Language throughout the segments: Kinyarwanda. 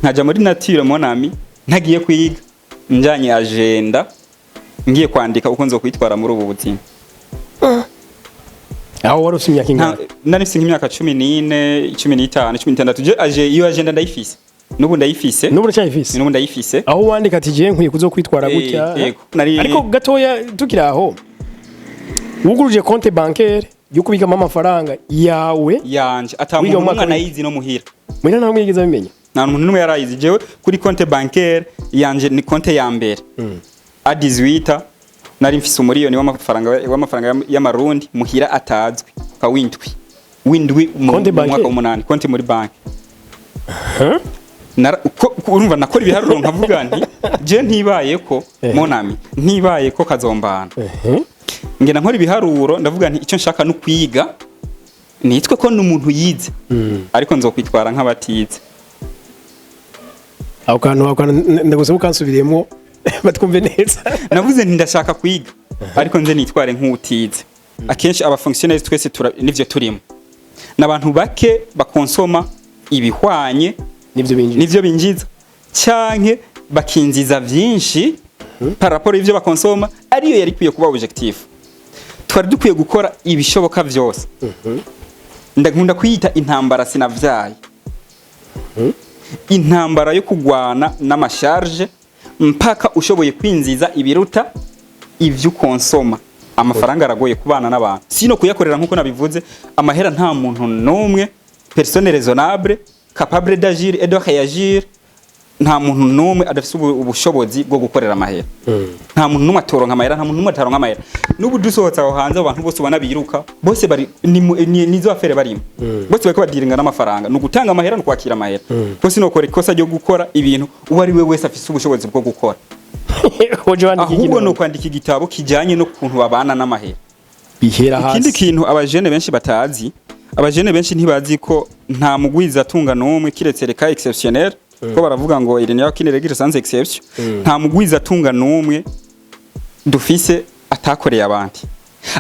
nkaja muri nature monami ntagiye kwiga njanye agenda ngiye kwandika uko nzokwitwara muri ubu buzima. Aho wari ufite imyaka ingahe? Nari mfite nk'imyaka 14, 15, 16. Je aje iyo agenda ndayifise. Nubu ndayifise. Nubu ndayifise. Nubu ndayifise. Aho wandika ati je nkwiye kuzokwitwara gutya. Ariko gatoya tukira aho. Wuguruje compte bancaire yo kubikamo amafaranga yawe yanje atamuntu umwana yizi no muhira. Mwina nawe mwigeze bimenya? Nta muntu numwe yarayizi jewe kuri compte bancaire yanje ni compte ya mbere. A 18 nari mfise umuriyoni w'amafaranga y'amarundi muhira atazwi ka windwi mu mwaka 8 konti muri banki. Urumva nakora ibiharuro nkavuga nti je ntibaye ko monami ntibaye ko kazombana. Ngena nkora ibiharuro ndavuga nti icyo nshaka no kwiga nitwe ko n'umuntu yize ariko nzokwitwara nk'abatize. Aho kantu ndagusaba ukansubiremo batwumve neza. Navuze nti ndashaka kwiga ariko nze nitware nk'utize. Akenshi aba fonctionnaires twese nivyo turimo. Nabantu bake bakonsoma ibihwanye nivyo binjiza cyanke bakinziza vyinshi par rapport ivyo bakonsoma ariyo yari kwiye kuba objectif. Twari dukwiye gukora ibishoboka vyose. Ndakunda kwita intambara sinavyaye. Intambara yo kugwana n'amasharge mpaka ushoboye kwinziza ibiruta ivyo konsoma. Amafaranga aragoye kubana n'abantu. Sino kuyakorera nkuko nabivuze amahera nta muntu nomwe personne raisonnable capable d'agir et de réagir. Nta muntu nomwe adafise ubushobozi bwo gukorera amahera. Nta muntu numwe atoronka amahera, nta muntu numwe ataronka amahera. Nubu dusohotsa aho hanze abantu bose ubona biruka bose bari nizo afere barimo. Bose bariko badiringa n'amafaranga no gutanga amahera no kwakira amahera. Bose no kora ikosa ryo gukora ibintu uwari we wese afise ubushobozi bwo gukora. Ahubwo no kwandika igitabo kijanye no kuntu babana n'amahera. Bihera hasi. Ikindi kintu abajene benshi batazi, abajene benshi ntibazi ko nta mugwiza tunga nomwe kiretse reka exceptionnel. Ko baravuga ngo il n'y a aucune règle sans exception. Nta mugwiza tunga numwe dufise atakoreye abandi.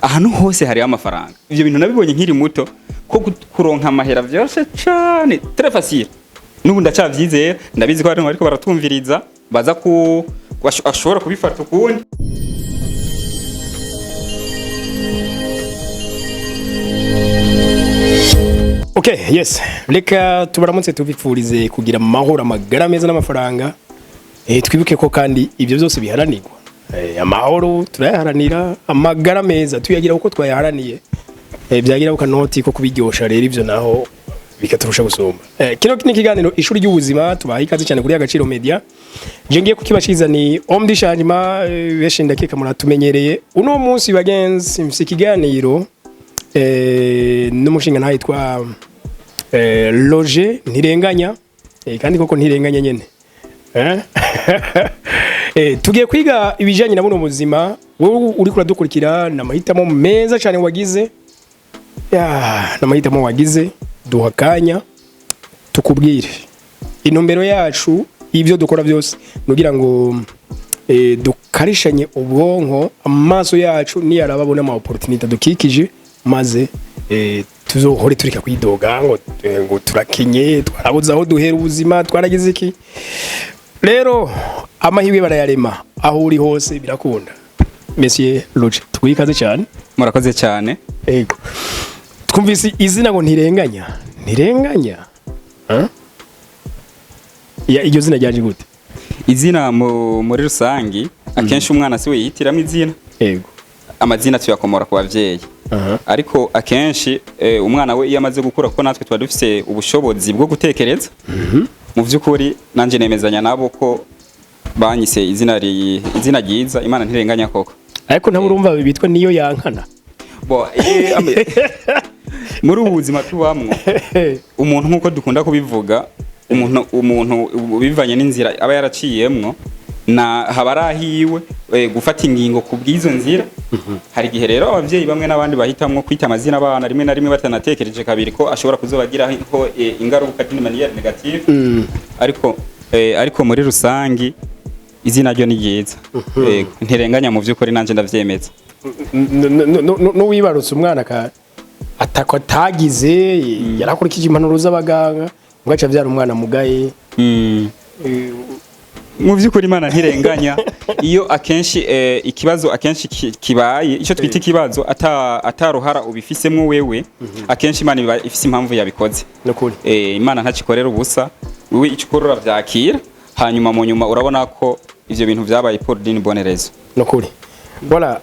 Ahantu hose hari amafaranga. Ivyo bintu nabibonye nkiri muto ko kuronka amahera vyose cyane très facile. Nubu ndacavyizera ndabizi ko ariko baratumviriza baza ku ashobora kubifata ukundi. Okay, yes. Reka tubaramutse tubipfurize kugira amahoro amagara meza n'amafaranga. Twibuke ko kandi ibyo byose biharanirwa. Amahoro turayaharanira, amagara meza tuyagira uko twayaharaniye. Byagira ukanoti ko kubiryosha rero ivyo naho bikaturusha gusumba. Kino ni kiganiro ishuri ry'ubuzima tubaha ikaze cyane kuri Agaciro Media. Je ngiye kukibashiza ni Omdi Shanjima beshe ndakeka muratumenyereye. Uno munsi bagenzi mfise ikiganiro n'umushinga ntayitwa Roger Ntirenganya kandi koko ntirenganya nyene tugiye kwiga ibijanye na buno buzima. Wowe uri kuradukurikira namahitamo meza cyane wagize namahitamo wagize duhakanya tukubwire intumbero yacu ibyo dukora byose nugira ngo dukarishanye ubwonko amaso yacu ni yarababona ama opportunity dukikije maze tuzohore turika kwidoga ngo turakinye twarabuza aho duhera ubuzima twaragize iki. Rero amahirwe barayarema aho uri hose birakunda. Monsieur Roger twikaze cyane. Murakoze cyane. Yego. Twumvise izina ngo ntirenganya iryo zina ryaje gute? Izina muri rusangi akenshi umwana siwe yihitiramo izina. Yego. Amazina tuyakomora ku bavyeyi. Ariko akenshi umwana we iyo amaze gukura ko natwe twa dufise ubushobozi bwo gutekereza. Mu vyukuri nanje nemezanya nabo ko banyise izina ryiza Imana ntirenganya koko. Ariko nabo urumva bitwa niyo yankana. Muri ubuzima tubamwo umuntu nkuko dukunda kubivuga umuntu bivanye n'inzira aba yaraciyemwo na habarahiwe gufata ingingo kubwizo nzira. Hari gihe rero abavyeyi bamwe nabandi bahitamwo kwita amazina abana rimwe na rimwe batanatekereje kabiri ko ashobora kuzobagira ko ingaruka d'une manière négative. Ariko muri rusangi izina ryo ni ryiza. Ntirenganya mu vyukuri nanje ndavyemeza. No wibarutse umwana atakwa tagize yarakurikije impanuro z'abaganga ngaca byara umwana mugaye mu by'ukuri Imana ntirenganya iyo akenshi ikibazo akenshi kibaye icyo twita ikibazo ataruhara ubifisemo wewe akenshi Imana iba ifise impamvu yabikoze nukuri Imana ntakikorera ubusa wewe icyo ukorora byakira hanyuma mu nyuma urabona ko ivyo bintu vyabaye pour d'une bonne raison nukuri voilà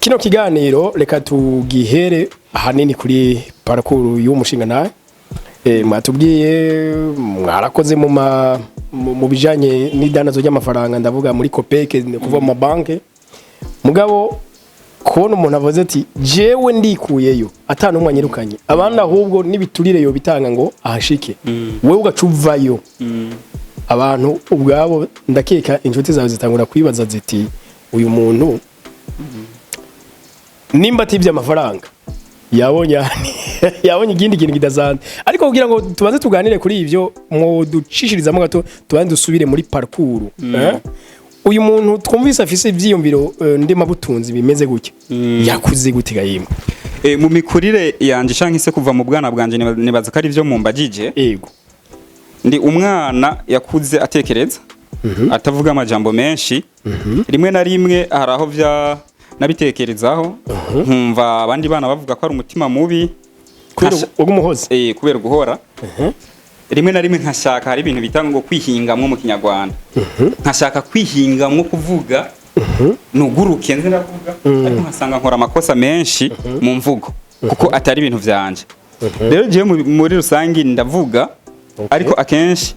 kino kiganiro reka tugihere ahanini kuri parcours y'umushinga nawe mwatubwiye mwarakoze mu bijanye n'idanazo ry'amafaranga ndavuga muri Copec kuva mu banke mugabo kubona umuntu avuze ati jewe ndikuyeyo atanu mwanyirukanye abandi ahubwo nibiturire yo bitanga ngo ahashike wewe ugacuvayo abantu ubwabo ndakeka inshuti zawe zitangura kwibaza ziti uyu muntu nimba atibye amafaranga yabonye igindi kintu kidasanzwe ariko kugira ngo tubanze tuganire kuri ivyo mu ducishirizamo gato tubanze dusubire muri parcours uyu muntu twumvise afise ivyiyumviro ndema butunzi bimeze gutya yakuze gute gahimwe mu mikurire yanje canke se kuva mu bwana bwanje nibaza ko ari byo mumbagije yego ndi umwana yakuze atekereza atavuga amajambo menshi rimwe na rimwe haraho vya nabitekerezaho nkumva abandi bana bavuga ko ari umutima mubi ugumuhoze kubera guhora rimwe na rimwe nkashaka hari ibintu bitanga ngo kwihingamwe mu kinyarwanda nkashaka kwihingamwe kuvuga nuguruke nze ndavuga ariko nkasanga nkora amakosa menshi mu mvugo kuko atari ibintu vyanje rero je muri rusangi ndavuga ariko akenshi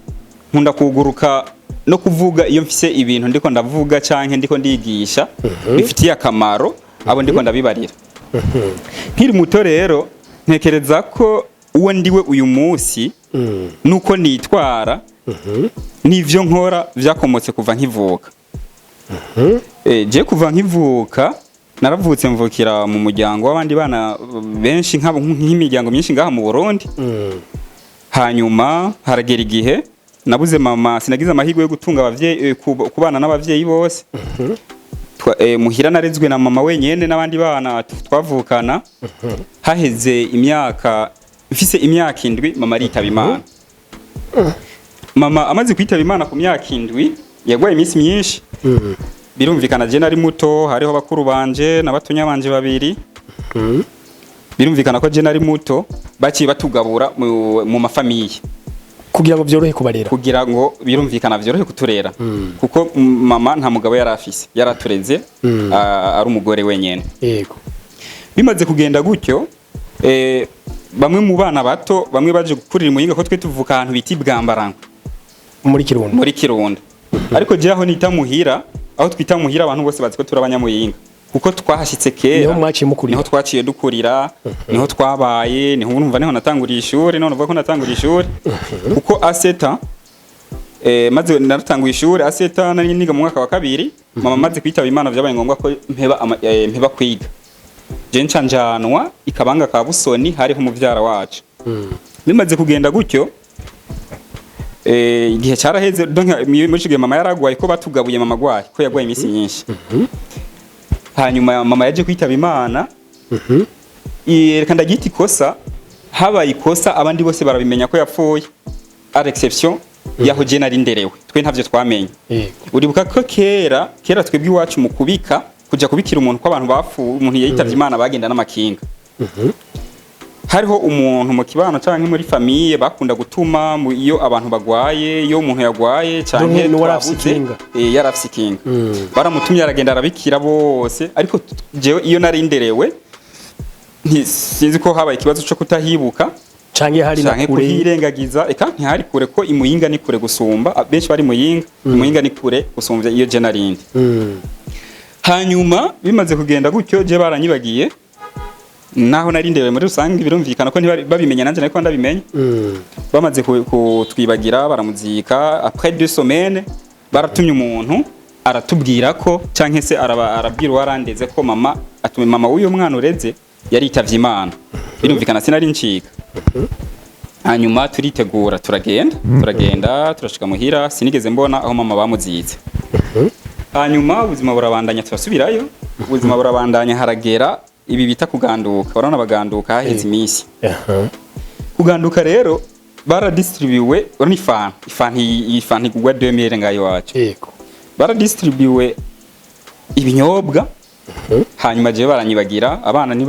nkunda kuguruka no kuvuga iyo mfise ibintu ndiko ndavuga canke ndiko ndigisha bifitiye akamaro abo ndiko ndabibarira nkiri muto rero ntekereza ko uwo ndiwe uyu munsi nuko nitwara n'ivyo nkora vyakomotse kuva nkivuka je kuva nkivuka naravutse mvukira mu muryango w'abandi bana benshi nk'imiryango myinshi ngaha mu Burundi hanyuma haragera igihe nabuze mama sinagize amahirwe yo gutunga abavyeyi kubana n'abavyeyi bose muhira narezwe na mama wenyene n'abandi bana twavukana haheze imyaka mfise imyaka 7 mama aritaba Imana mama amaze kwitaba Imana ku myaka 7 yagwaye iminsi myinshi birumvikana je nari muto hariho bakuru banje n'abatunya banje babiri birumvikana ko je nari muto baciye batugabura mu mafamiye kugira ngo byorohe kubarera kugira ngo birumvikana byorohe kuturera kuko mama nta mugabo yarafise yaratureze ari umugore wenyene yego bimaze kugenda gutyo bamwe mu bana bato bamwe baje gukurira Muyinga ko twe tuvuka ahantu biti Bwambarangwe muri Kirundo ariko je aho nita muhira aho twita muhira abantu bose baziko turabanyamuyinga kuko twahashitse kera niho twaciye dukurira niho twabaye niho urumva niho natanguriye ishuri none uvuga ko natanguriye ishuri kuko aseta maze naratanguye ishuri aseta nari niga mu mwaka wa 2 mama maze kwitaba Imana byabaye ngombwa ko mpeba kwiga je ncanjanwa ikabanga ka Busoni hariho umuvyara wacu bimaze kugenda gutyo igihe cyaraheze donc muri kigihe mama yaragwaye ko batugabuye mama gwaye ko yagwaye iminsi myinshi hanyuma mama yaje kwitaba Imana reka ndagita ikosa habaye ikosa abandi bose barabimenya ko yapfuye à l'exception yaho je nari nderewe twe ntavyo twamenye uribuka ko kera twebwe iwacu mu kubika kuja kubikira umuntu ko abantu bapfuye umuntu yitavye Imana bagenda n'amakinga hariho umuntu mu kibano canke muri famille bakunda gutuma iyo abantu bagwaye iyo umuntu yagwaye canke yarafise ikinga baramutumye aragenda arabikira bose ariko jewe iyo nari nderewe sinzi ko habaye ikibazo cyo kutahibuka canke hari nakure kuhirengagiza eka ntihari kure ko imuyinga ni kure gusumba benshi bari imuyinga ni kure gusumvya iyo je narindi hanyuma bimaze kugenda gutyo je baranyibagiye naho narindewe muri rusange birumvikana ko ntibabimenya nanje nako ndabimenya bamaze kutwibagira baramuzika après 2 semaines baratumye umuntu aratubwira ko canke se arabwira warandeze ko mama atume mama uyo mwana ureze yari itavye Imana birumvikana sinari ncika hanyuma turitegura turagenda turashika muhira sinigeze mbona aho mama bamuzitse hanyuma ubuzima burabandanya turasubirayo ubuzima burabandanya haragera ibi bita kuganduka barana baganduka haheze iminsi kuganduka rero baradistribuwe ni ifan igugwa 2000 ngayo wacu yego baradistribuwe ibinyobwa hanyuma je baranyibagira abana ni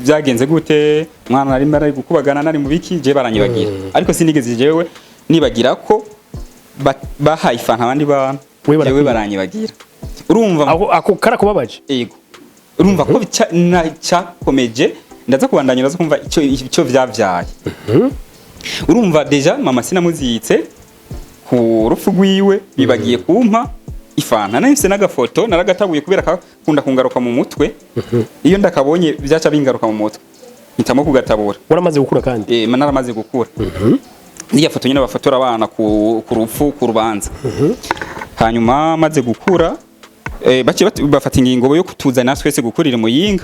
byagenze gute umwana nari mara gukubagana nari mu biki je baranyibagira ariko sinigeze jewe nibagira ko bahaye ifan abandi bana jewe baranyibagira urumva ako karakubabaje yego urumva ko cyakomeje ndaza kubandanyira zo kumva icyo vyavyaye urumva deja mama sinamuzitse ku rufu rwiwe bibagiye kumpa ifana nahise n'agafoto naragatabuye kubera kakunda kungaruka mu mutwe iyo ndakabonye byaca bingaruka mu mutwe hitamo kugatabura waramaze gukura kandi naramaze gukura niya foto nyine bafotora abana ku rufu ku rubanza hanyuma maze gukura bafata ingingo yo kutuzana twese gukurira Muyinga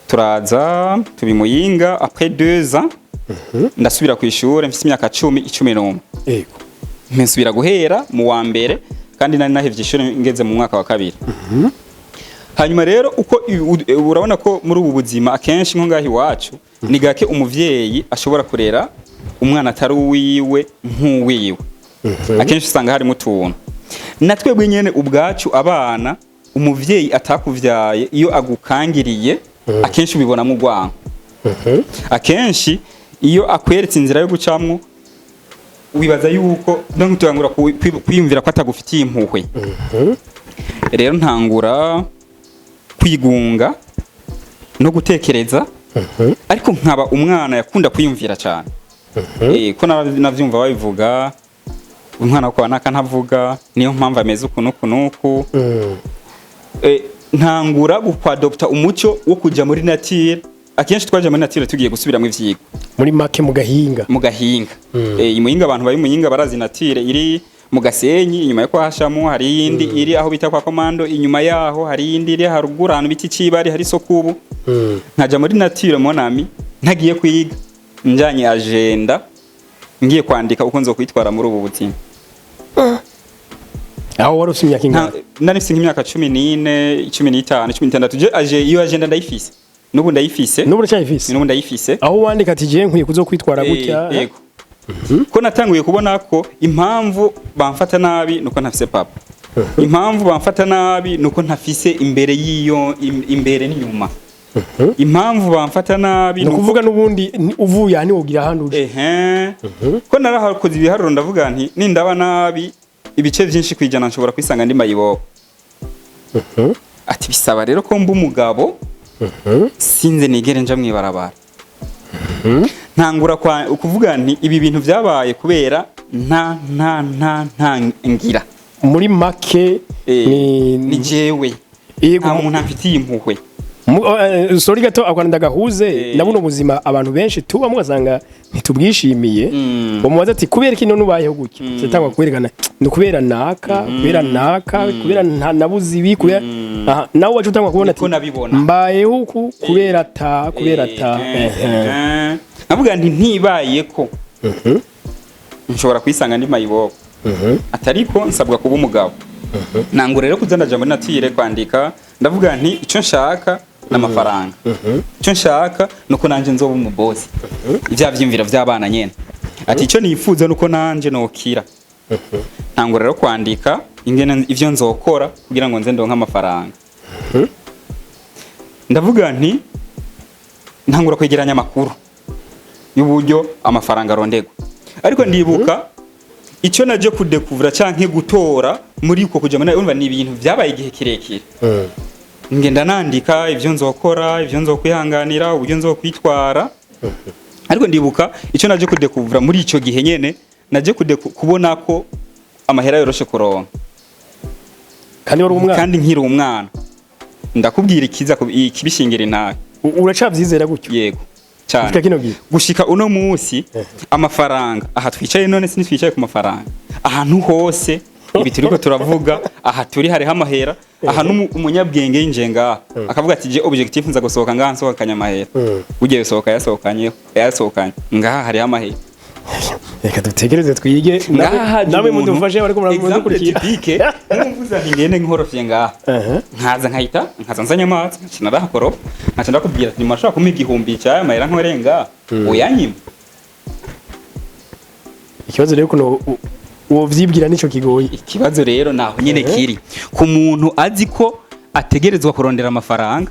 turaza tubimuyinga après 2 ans ndasubira ku ishuri mfite imyaka 11 yego mpensubira guhera mu wa mbere kandi nari nahevye ishuri ngeze mu mwaka wa kabiri hanyuma rero uko urabona ko muri ubu buzima akenshi nko ngahi wacu ni gake umuvyeyi ashobora kurera umwana atari uwiwe nk'uwiwe akenshi usanga hari mutuntu natwebwe nyene ubwacu abana umuvyeyi atakuvyaye iyo agukangiriye akenshi ubibona mu rwango akenshi iyo akweretse inzira yo gucamwo wibaza yuko no tutangura kwiyumvira ko atagufitiye impuhwe rero ntangura kwigunga no gutekereza ariko nkaba umwana yakunda kwiyumvira cyane ko navyumva babivuga umwana ko banaka ntavuga niyo mpamvu ameze ukunuku ntangura gukwadopta umuco wo kuja muri nature akenshi twaje muri nature tugiye gusubiramo ivyigwa muri make mu gahinga imuyinga abantu bari muyinga barazi nature iri mu Gasenyi inyuma yo kwashamo hari yindi iri aho bita kwa Komando inyuma yaho hari yindi iri haruguru ahantu biti cibari hari sokubu nkaja muri nature monami ntagiye kwiga njanye agenda ngiye kwandika uko nzo kwitwara muri ubu buzima aho wari ufite imyaka ingahe nari mfite imyaka 14 15 16 je aje iyo agenda ndayifise nubu ndayifise nubu ndayifise aho wandika ati je nkwiye kuzo kwitwara gutya yego ko natanguye kubona ko impamvu bamfata nabi nuko ntafise papa impamvu bamfata nabi nuko ntafise imbere yiyo imbere n'inyuma impamvu bamfata nabi nuko kuvuga nubundi uvuye ani wogira handuje ko narahakoze ibiharuro ndavuga nti nindaba nabi ibice byinshi kwijana nshobora kwisanga ndi mayibo ati bisaba rero ko mba umugabo sinze nigere nja mwibarabara ntangura kuvuga nti ibi bintu byabaye kubera nta ngira muri make ni jewe nta muntu afitiye impuhwe sorry gato akwandaga gahuze nabuno buzima abantu benshi tuba mugasanga ntitubwishimiye bamubaza ati kubera kino nubayeho gutya cyatangwa kwerekana no kubera naka kubera nabuzi ibi kubera nawe wacu utangwa kubona ati mbayeho uku kubera ta navuga nti ntibaye ko nshobora kwisanga ndi mayibo atariko nsabwa kuba umugabo nangura rero kuzanaja muri nature kwandika ndavuga nti ico nshaka n'amafaranga ico nshaka nuko nanje nzoba umubozi ivya vyimvira vy'abana nyene ati ico nifuza nuko nanje nokira ntangura rero kwandika ingene ivyo nzokora kugira ngo nze ndonka amafaranga ndavuga nti ntangura kwegeranya amakuru y'uburyo amafaranga arondegwa ariko ndibuka icyo naje kudekuvura canke gutora muri uko kuja muri urumva ni ibintu vyabaye igihe kirekire ngenda nandika ivyo nzokora ivyo nzokwihanganira uburyo nzokwitwara ariko ndibuka icyo naje kudekuvura muri ico gihe nyene naje kubona ko amahera yoroshe kuronka kandi nkiri umwana ndakubwira ikiza kibishingira intare uracavyizera gutyo yego cyane gushika uno munsi amafaranga aha twicaye none sinitwicaye ku mafaranga ahantu hose ibi turiko turavuga aha turi hari hamahera aha umunyabwenge yinjenga akavuga ati je objectif nza gusohoka ngaha nsohokanya amahera ugiye gusohoka yasohokanye ngaha hari hamahera reka dutegereze twige nawe mudufashe ariko murakurikira typique n'umvuza ngene nkorofye ngaha nkaza nzanya amazi narahakorop nkaca ndakubwira ati mashaka kumpa igihumbi cyaya mahera nkorenga uyanyima ikibazo rero kuno wovyibwira nico kigoye. Ikibazo rero naho nyene kiri ku muntu azi ko ategerezwa kurondera amafaranga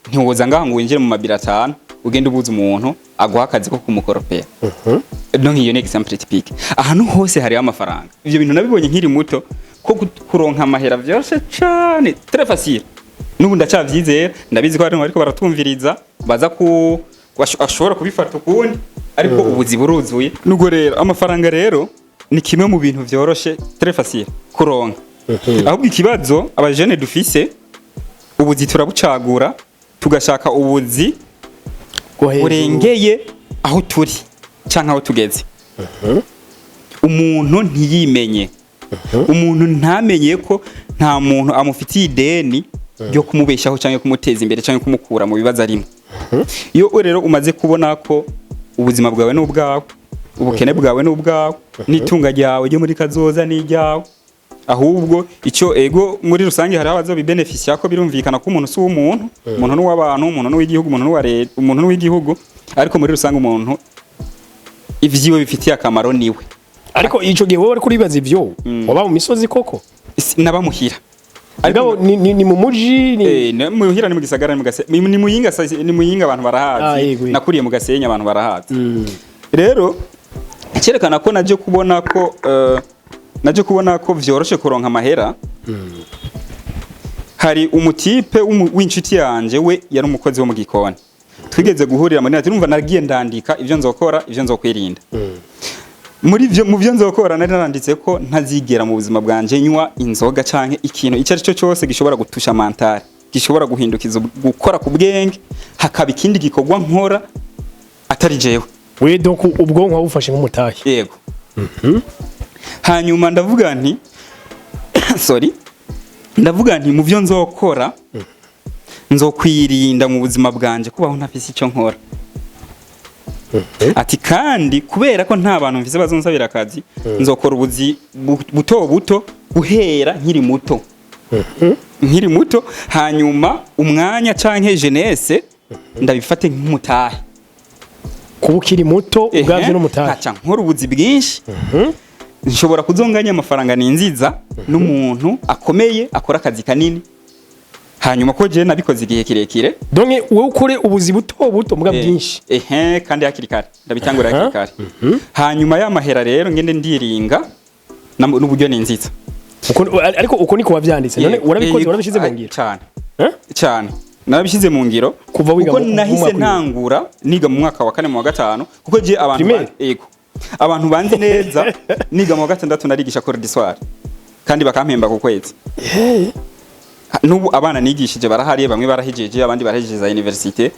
ntiwoza ngaha ngo winjire mu mabira 5 ugende ubuza umuntu aguha akazi ko kumukoropera. Donc iyo ni example typique. Ahantu hose hari amafaranga. Ivyo bintu nabibonye nkiri muto ko kuronka amahera vyose cyane très facile. Nubu ndacavyizera ndabizi ko hari ariko baratumviriza baza ku ashobora kubifata ukundi ariko ubuzi buruzuye. Nugo rero amafaranga rero ni kimwe mu bintu vyoroshe très facile kuronka. Ahubwo ikibazo abajene dufise ubuzi turabucagura tugashaka ubuzi urengeye aho turi canka aho tugeze. Umuntu ntiyimenye. Umuntu ntamenye ko nta muntu amufitiye ideni ryo kumubeshaho canke kumuteza imbere canke kumukura mu bibazo arimo. Iyo rero umaze kubona ko ubuzima bwawe n'ubwawe, ubukene bwawe n'ubwawe, n'itunga ryawe ryo muri kazoza n'iryawe, ahubwo icyo ego muri rusange hari abazo bibenefisia ko birumvikana ko umuntu si umuntu, umuntu n'uwabantu, umuntu n'uw'igihugu, umuntu n'uwareta, umuntu n'uw'igihugu, ariko muri rusange umuntu ivyiwe bifitiye akamaro niwe. Ariko ico gihe wowe kuri bibaza ivyo waba mu misozi koko nabamuhira ariko ni mu muji ni muhira ni mu gisagara ni muyinga abantu barahazi nakuriye mu Gasenyi abantu barahazi. Rero cyerekana ko naje kubona ko vyoroshe kuronka amahera. Hari umutipe w'inshuti yanje we yari umukozi wo mu gikoni twigeze guhurira muri ati numva nagiye ndandika ivyo nzokora ivyo nzokwirinda. Mu byo nzokora nari naranditse ko ntazigera mu buzima bwanje nywa inzoga canke ikintu icyo ari cyo cyose gishobora gutusha mentale, gishobora guhindukiza gukora ku bwenge, hakaba ikindi gikorwa nkora atari jewe. We donc ubwonko wabufashe nk'umutahe. Yego. Hanyuma ndavuga nti ndavuga nti mu byo nzokora nzokwirinda mu buzima bwanje kubaho ntafise icyo nkora. Ati kandi kubera ko nta bantu mvise bazonsabira akazi nzokora ubuzi buto guhera nkiri muto hanyuma umwanya canke jeunesse ndabifate nk'umutahe kubukiri muto ubwavye no mutahe aca nkora ubuzi bwinshi nshobora kuzonganya amafaranga ninziza n'umuntu akomeye akora akazi kanini hanyuma ko je nabikoze igihe kirekire. Donc wowe ukore ubuzi buto mbwa bwinshi kandi hakiri kare ndabitangura hakiri kare. Hanyuma ya mahera rero ngende ndiringa n'uburyo ninziza ariko uko niko wavyanditse none urabikoze urabishize mu ngiro cyane narabishize mu ngiro kuko nahise ntangura niga mu mwaka wa 4 mu wa 5 kuko je abantu banzi neza niga mu wa 6 narigisha cours d'histoire kandi bakampemba ku kwezi. Nubu abana nigishije barahari bamwe barahijeje abandi barahijeje za université.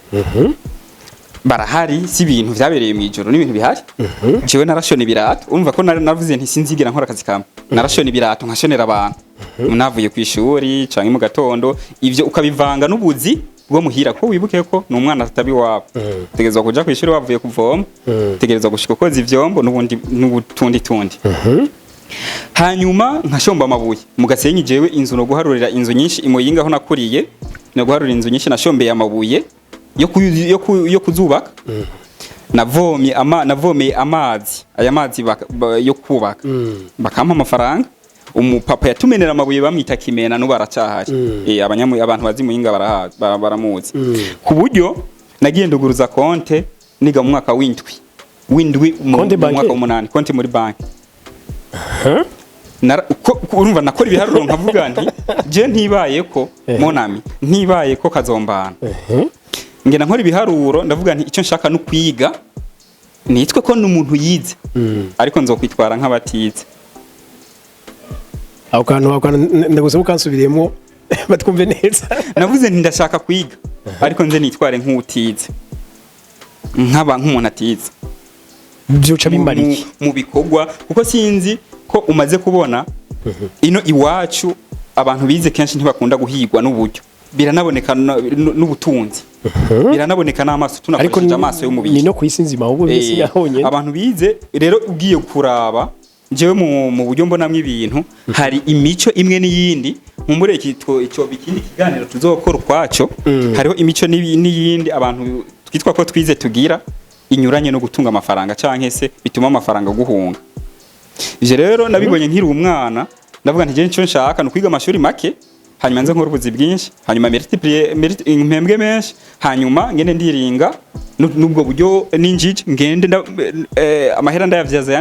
Barahari si ibintu vyabereye mu ijoro n'ibintu bihari. Jewe narashona ibirato umva ko navuze nti sinzigera nkora akazi kamwe. Narashona ibirato nkashonera abantu. Navuye ku ishuri canke mu gatondo ivyo ukabivanga n'ubuzi bwo muhira ko wibuke ko n'umwana atabi wabo. Tegerezwa kuja ku ishuri wavuye kuvoma. Tegerezwa gushika koza ivyombo n'ubutundi. Hanyuma nkashomba amabuye mu Gasenyi jewe inzu no guharurira inzu nyinshi imuyinga aho nakuriye no guharurira inzu nyinshi nashombeye amabuye yo kuzubaka. Navomeye amazi aya mazi yo kubaka bakampa amafaranga. Umupapa yatumenera amabuye bamwita Kimena no baracahari. Abantu bazi muyinga baramuzi ku buryo nagiye nduguruza konte niga mu mwaka w'indwi mu mwaka w'8 konte muri banki. Urumva nakora ibiharuro nkavuga nti je ntibaye ko monami ntibaye ko kazombana ngena nkora ibiharuro ndavuga nti icyo nshaka no kwiga nitwe ko n'umuntu yize ariko nzokwitwara nk'abatize aho kantu ndagusaba ukansubiremo batwumve neza. Navuze nti ndashaka kwiga ariko nze nitware nk'utize nk'umuntu atize byoca bimariki mu bikorwa kuko sinzi ko umaze kubona ino iwacu abantu bize kenshi ntibakunda guhigwa n'uburyo biranaboneka n'ubutunzi biranaboneka n'amaso tunakoresheje amaso y'umubiri ni no kwisinzima ahubwo bisi yahonye abantu bize rero ugiye kuraba jewe mu buryo mbonamwe ibintu hari imico imwe n'iyindi mumbure icyo bikindi kiganiro tuzokora kwaco hariho imico n'iyindi abantu twitwa ko twize tugira inyuranye no gutunga amafaranga canke se bituma amafaranga guhunga. ivyo rero nabibonye nkiri umwana ndavuga nti je nico nshaka no kwiga amashuri make hanyuma nze nkora ubuzi bwinshi hanyuma mérite impembwe menshi hanyuma ngende ndiringa nubwo buryo ninjije ngende amahera ndayavyaza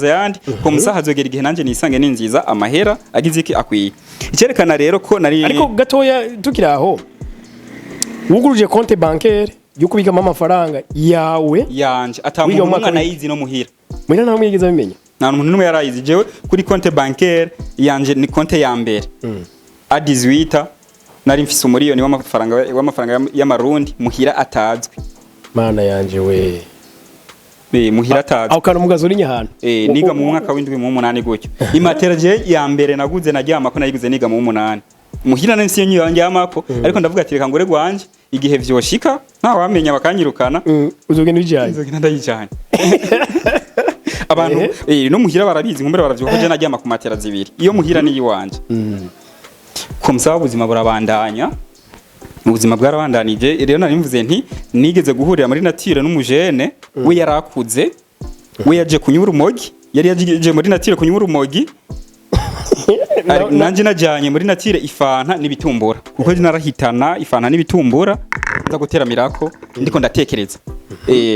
yandi ko musaha azogera igihe nanje nisange ninziza amahera agize iki akwiye icyerekana rero ko nari ariko gatoya tukiraho wuguruje konte bancaire yo kubikamo amafaranga yawe yanje atamuntu umwana yizi no muhira mwina nawe mwigeze bimenya nta muntu numwe yarayizi jewe kuri konte bancaire yanje ni konte ya mbere a 18 nari mfise umuriyoni w'amafaranga y'amarundi muhira atazwi mana yanje we muhira atazwi aho kana mugazo uri nyahana niga mu mwaka w'indwi mu 8 gutyo imatera je ya mbere naguze naryama ko nayiguze niga mu 8 muhira nari nyo yanjye amako ariko ndavuga ati reka ngore gwanje igihe vyoshika nta wamenya bakanyirukana uzogenda ujanye uzogenda ndayijanye abantu no muhira barabizi ngumbere baravyuka je naryama ku matera zibiri iyo muhira ni yiwanje komsa ubuzima burabandanya ubuzima bwarabandanije rero nari mvuze nti nigeze guhurira muri nature n'umujene we yarakuze we yaje kunyura umogi yari yaje muri nature kunyura umogi nanje najanye muri nature ifanta n'ibitumbura kuko narahitana ifanta n'ibitumbura nza gutera mirako ndiko ndatekereza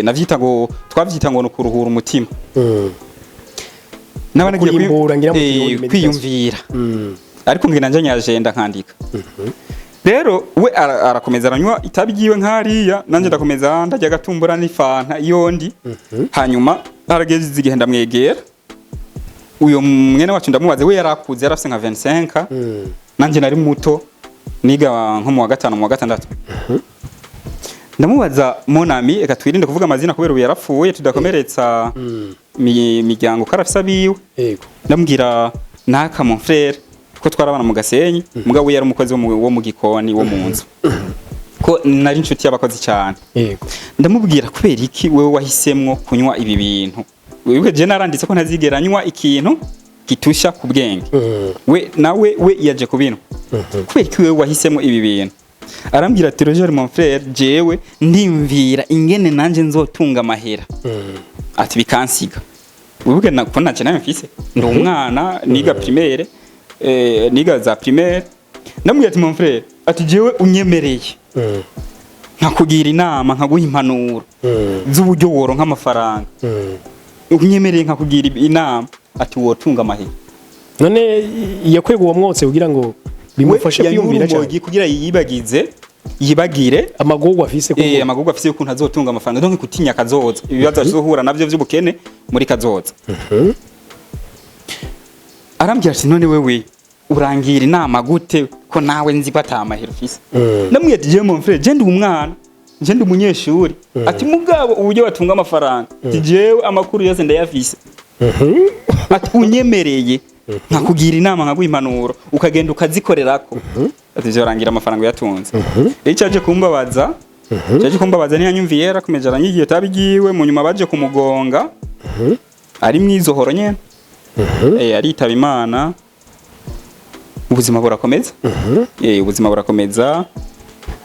navyita ngo twavyita ngo no kuruhura umutima nabanagiye kwiyumvira ariko ngina nje agenda nkandika rero we arakomeza aranywa itabi giwe nkariya nanje ndakomeza ndajya gatumbura n'ifanta yondi hanyuma arageze igihe ndamwegera uyo mwene wacu ndamubaze we yarakuze yarafise nka 25 nanje nari muto niga nko mu wa gatanu mu wa gatandatu ndamubaza monami eka twirinde kuvuga amazina kubera ubu yarapfuye tudakomeretsa miryango karafisa biwe ndambwira naka mon frère ko twarabana mu Gasenyi mugabo yari umukozi wo mu gikoni wo mu nzu ko nari inshuti y'abakozi cyane ndamubwira kubera iki wewe wahisemwo kunywa ibi bintu wewe je naranditse ko ntazigeranywa ikintu gitusha ku bwenge we yaje kubino kubera iki wewe wahisemwo ibi bintu arambwira ati Roger mon frère jewe ndimvira ingene nanje nzotunga amahera ati bikansiga wewe na ko nanje namfise ndi umwana niga primaire niga za primaire ndamubwira ati mon frère ati jewe unyemereye nkakugira inama nkaguha impanuro z'uburyo woronka amafaranga unyemereye nkakugira inama ati wotunga amahera none yakwego uwo mwotse kugira ngo bimufashe kwiyumvira cyane kugira yibagire amagorwa afise ko amagorwa afise ukuntu azotunga amafaranga donc kutinya kazoza ibibazo azohura navyo by'ubukene muri kazoza arambwira ati none wewe urangira inama gute ko nawe nzi bata amahera ufise namwe ati je mon frère je ndi umwana je ndi umunyeshuri ati mugabo uburyo batunga amafaranga ati jewe amakuru yose ndayafise ati unyemereye nkakugira inama nkaguha impanuro ukagenda ukazikorerako ati je urangira amafaranga yatunze cyaje kumbabaza ntiyanyumviye yarakomeje aranyigiye tabigiwe mu nyuma baje kumugonga ari mwizohoro nyene aritaba Imana ubuzima burakomeza ubuzima burakomeza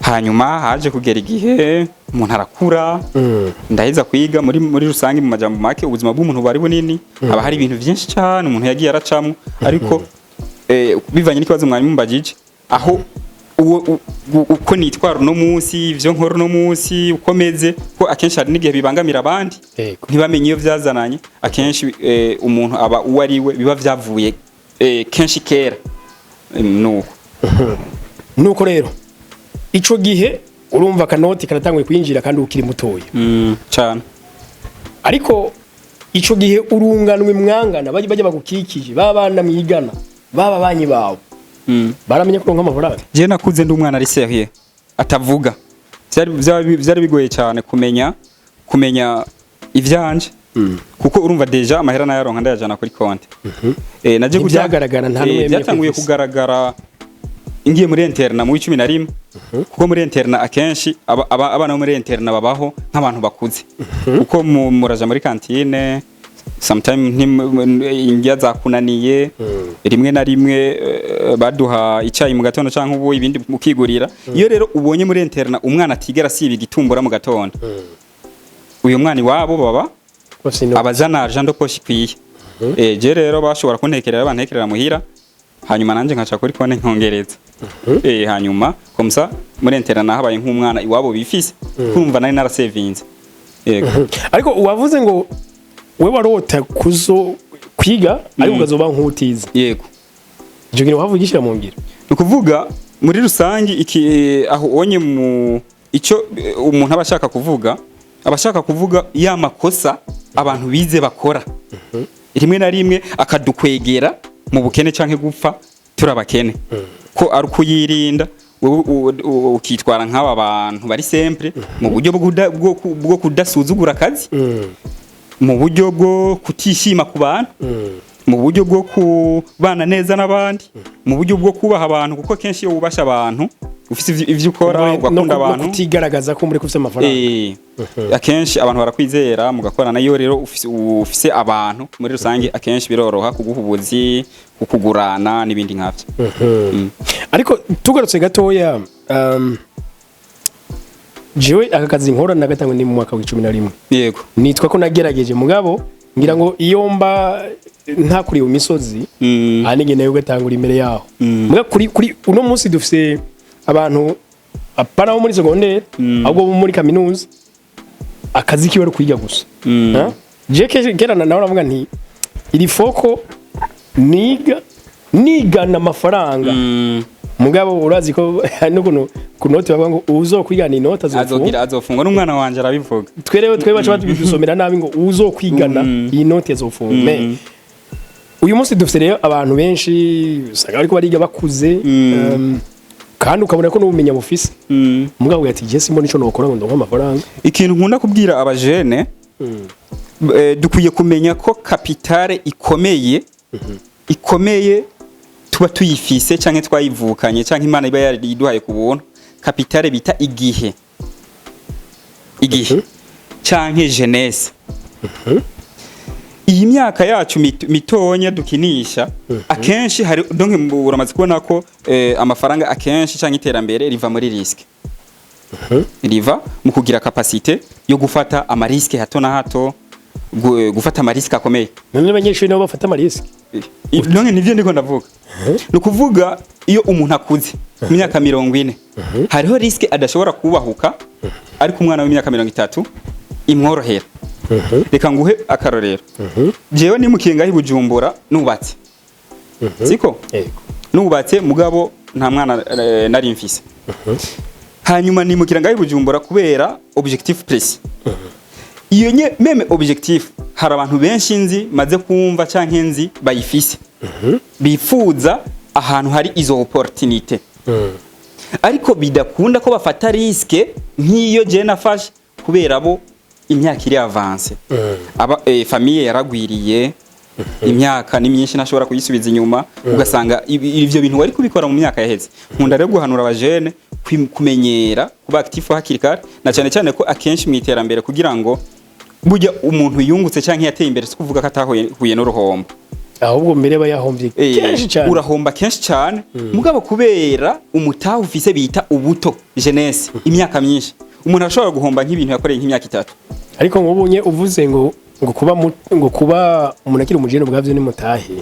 hanyuma haje kugera igihe umuntu arakura ndaheza kwiga muri rusange mu majambo make ubuzima bw'umuntu bari bunini aba hari ibintu byinshi cyane umuntu yagiye aracamwe ariko bivanye n'ikibazo mwarimu mbagije aho uko nitwara no munsi ivyo nkoro no munsi ukomeze ko akenshi hari n'igihe bibangamira abandi ntibamenye iyo vyazananye akenshi umuntu aba uwariwe biba vyavuye kenshi kera nuko rero ico gihe urumva kanoti karatanguye kwinjira kandi ukiri mutoya cyane ariko ico gihe urunganwe mwangana bajya bagukikije babana mwigana baba banyi bawo baramenye ko nk'amafaranga je nakuze ndi umwana ari serieux atavuga byari bigoye cyane kumenya ivyanje kuko urumva deja amahera nayaronka ndayajana kuri konti naje kugaragara nta numwe byatanguye kugaragara ingiye muri interna mu 11 kuko muri interna akenshi abana bo muri interna babaho nk'abantu bakuze kuko muraja muri kantine sometimes ingia zakunaniye rimwe na rimwe baduha icyayi mu gatondo canke ubu ibindi mukigurira iyo rero ubonye muri interna umwana atigera siba igitumbura mu gatondo uyu mwana wabo baba abazana argent de poche kwiye je rero bashobora kuntekerera bantekerera muhira hanyuma nanje nkaca kuri konti nkongereza hanyuma komsa muri interana habaye nk'umwana iwabo bifise kumva nari narasevinze yego ariko wavuze ngo we warota kuzo kwiga ariko ukazoba nk'utize yego icyo kintu wavugishira mu ngiro nukuvuga muri rusangi iki aho onye mu ico umuntu abashaka kuvuga ya makosa abantu bize bakora rimwe na rimwe akadukwegera mu bukene canke gupfa turabakene ko ari kuyirinda ukitwara nk'aba bantu bari sempre mu buryo bwo kudasuzugura akazi mu buryo bwo kutishima ku bantu mu buryo bwo kubana neza n'abandi mu buryo bwo kubaha abantu kuko kenshi iyo wubasha abantu ufite ivyo ukora ugakunda abantu no kutigaragaza ko muri kufite amafaranga akenshi abantu barakwizera mugakorana iyo rero ufise abantu muri rusange akenshi biroroha kuguha ubuzi kukugurana n'ibindi nkavyo ariko tugarutse gatoya jewe aka kazi nkora nagatangwe ni mu mwaka wa 11 yego nitwa ko nagerageje mugabo ngira ngo iyo mba nta kuri imisozi anige nayo gatangura imbere yaho muga kuri uno munsi dufise abantu apana bo muri secondaire ahubwo bo muri kaminuza akazi kiwe kwiga gusa je kerana nawe navuga nti iri foko niga na mafaranga mugabo urazi ko no kunote bavuga ngo uzokwigana inota azofungwa n'umwana wanje arabivuga twebwe bacha batubisomera nabi ngo uzokwigana iyi note azofungwa uyu munsi dufite rero abantu benshi usanga ariko bariga bakuze kandi ukabona ko n'ubumenya bufise mugabo yati je simbo nico nokora ngo ndonka amafaranga ikintu nkunda kubwira abajene dukwiye kumenya ko kapitale ikomeye tuba tuyifise canke twayivukanye canke Imana iba yariduhaye ku buntu kapitale bita igihe canke jeunesse iyi myaka yacu mitonya dukinisha akenshi hari donc uramaze kubona ko amafaranga akenshi canke iterambere riva muri risk riva mu kugira capacité yo gufata ama risk hato na hato gufata ama risk akomeye none abanyeshuri nabo bafata ama risk none nivyo ndiko ndavuga no kuvuga iyo umuntu akuze mu myaka 40 hariho risk adashobora kubahuka ariko umwana w'imyaka 30 imworohera reka nguhe akarorero jewe ni mukinga hibujumbura nubatse siko nubatse mugabo nta mwana nari mfise hanyuma ni mukiranga hibujumbura kubera objectif précis iyo nye meme objectif hari abantu benshi nzi maze kumva canke nzi bayifise bifuza ahantu hari izo opportunité ariko bidakunda ko bafata riske nk'iyo je nafashe kubera bo imyaka iri avance aba famille yaragwiriye imyaka ni myinshi nashobora kuyisubiza inyuma ugasanga ivyo bintu wari kubikora mu myaka yaheze nkunda rero guhanura abajene kumenyera kuba active hakiri kare na cyane cyane ko akenshi mu iterambere kugira ngo burya umuntu yungutse canke yateye imbere kuvuga ko atahuye n'uruhombo ahubwo mbere bayahombye kenshi cyane urahomba kenshi cyane mugabo kubera umutaho ufise bita ubuto jeunesse imyaka myinshi umuntu ashobora guhomba nk'ibintu yakoreye nk'imyaka 3 ariko ngubunye uvuze ngo kuba umuntu akiri umujene bwavyo ni mutahe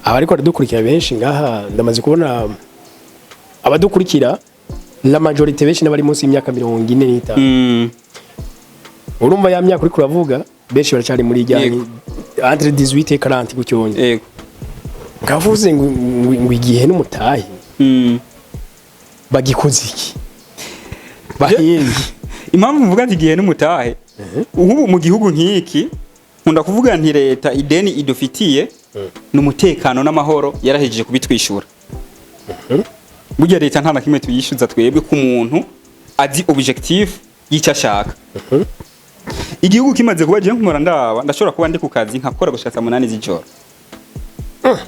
abariko aradukurikira benshi ngaha ndamaze kubona abadukurikira la majorité benshi n'abari munsi y'imyaka 45 urumva ya myaka uri kuravuga benshi baracari muri ijyanye entre 18 et 40 gucyonye yego ngavuze ngo igihe n'umutahe bagikoze iki bahiye impamvu mvuga ati igihe n'umutahe ubu mu gihugu nk'iki nkunda kuvuga nti leta ideni idufitiye n'umutekano n'amahoro yarahejeje kubitwishura burya leta nta nakimwe tuyishuza twebwe ku muntu azi objectif yica ashaka igihugu kimaze kuba je nk'umura ndashobora kuba ndi ku kazi nkakora gushaka 8 z'ijoro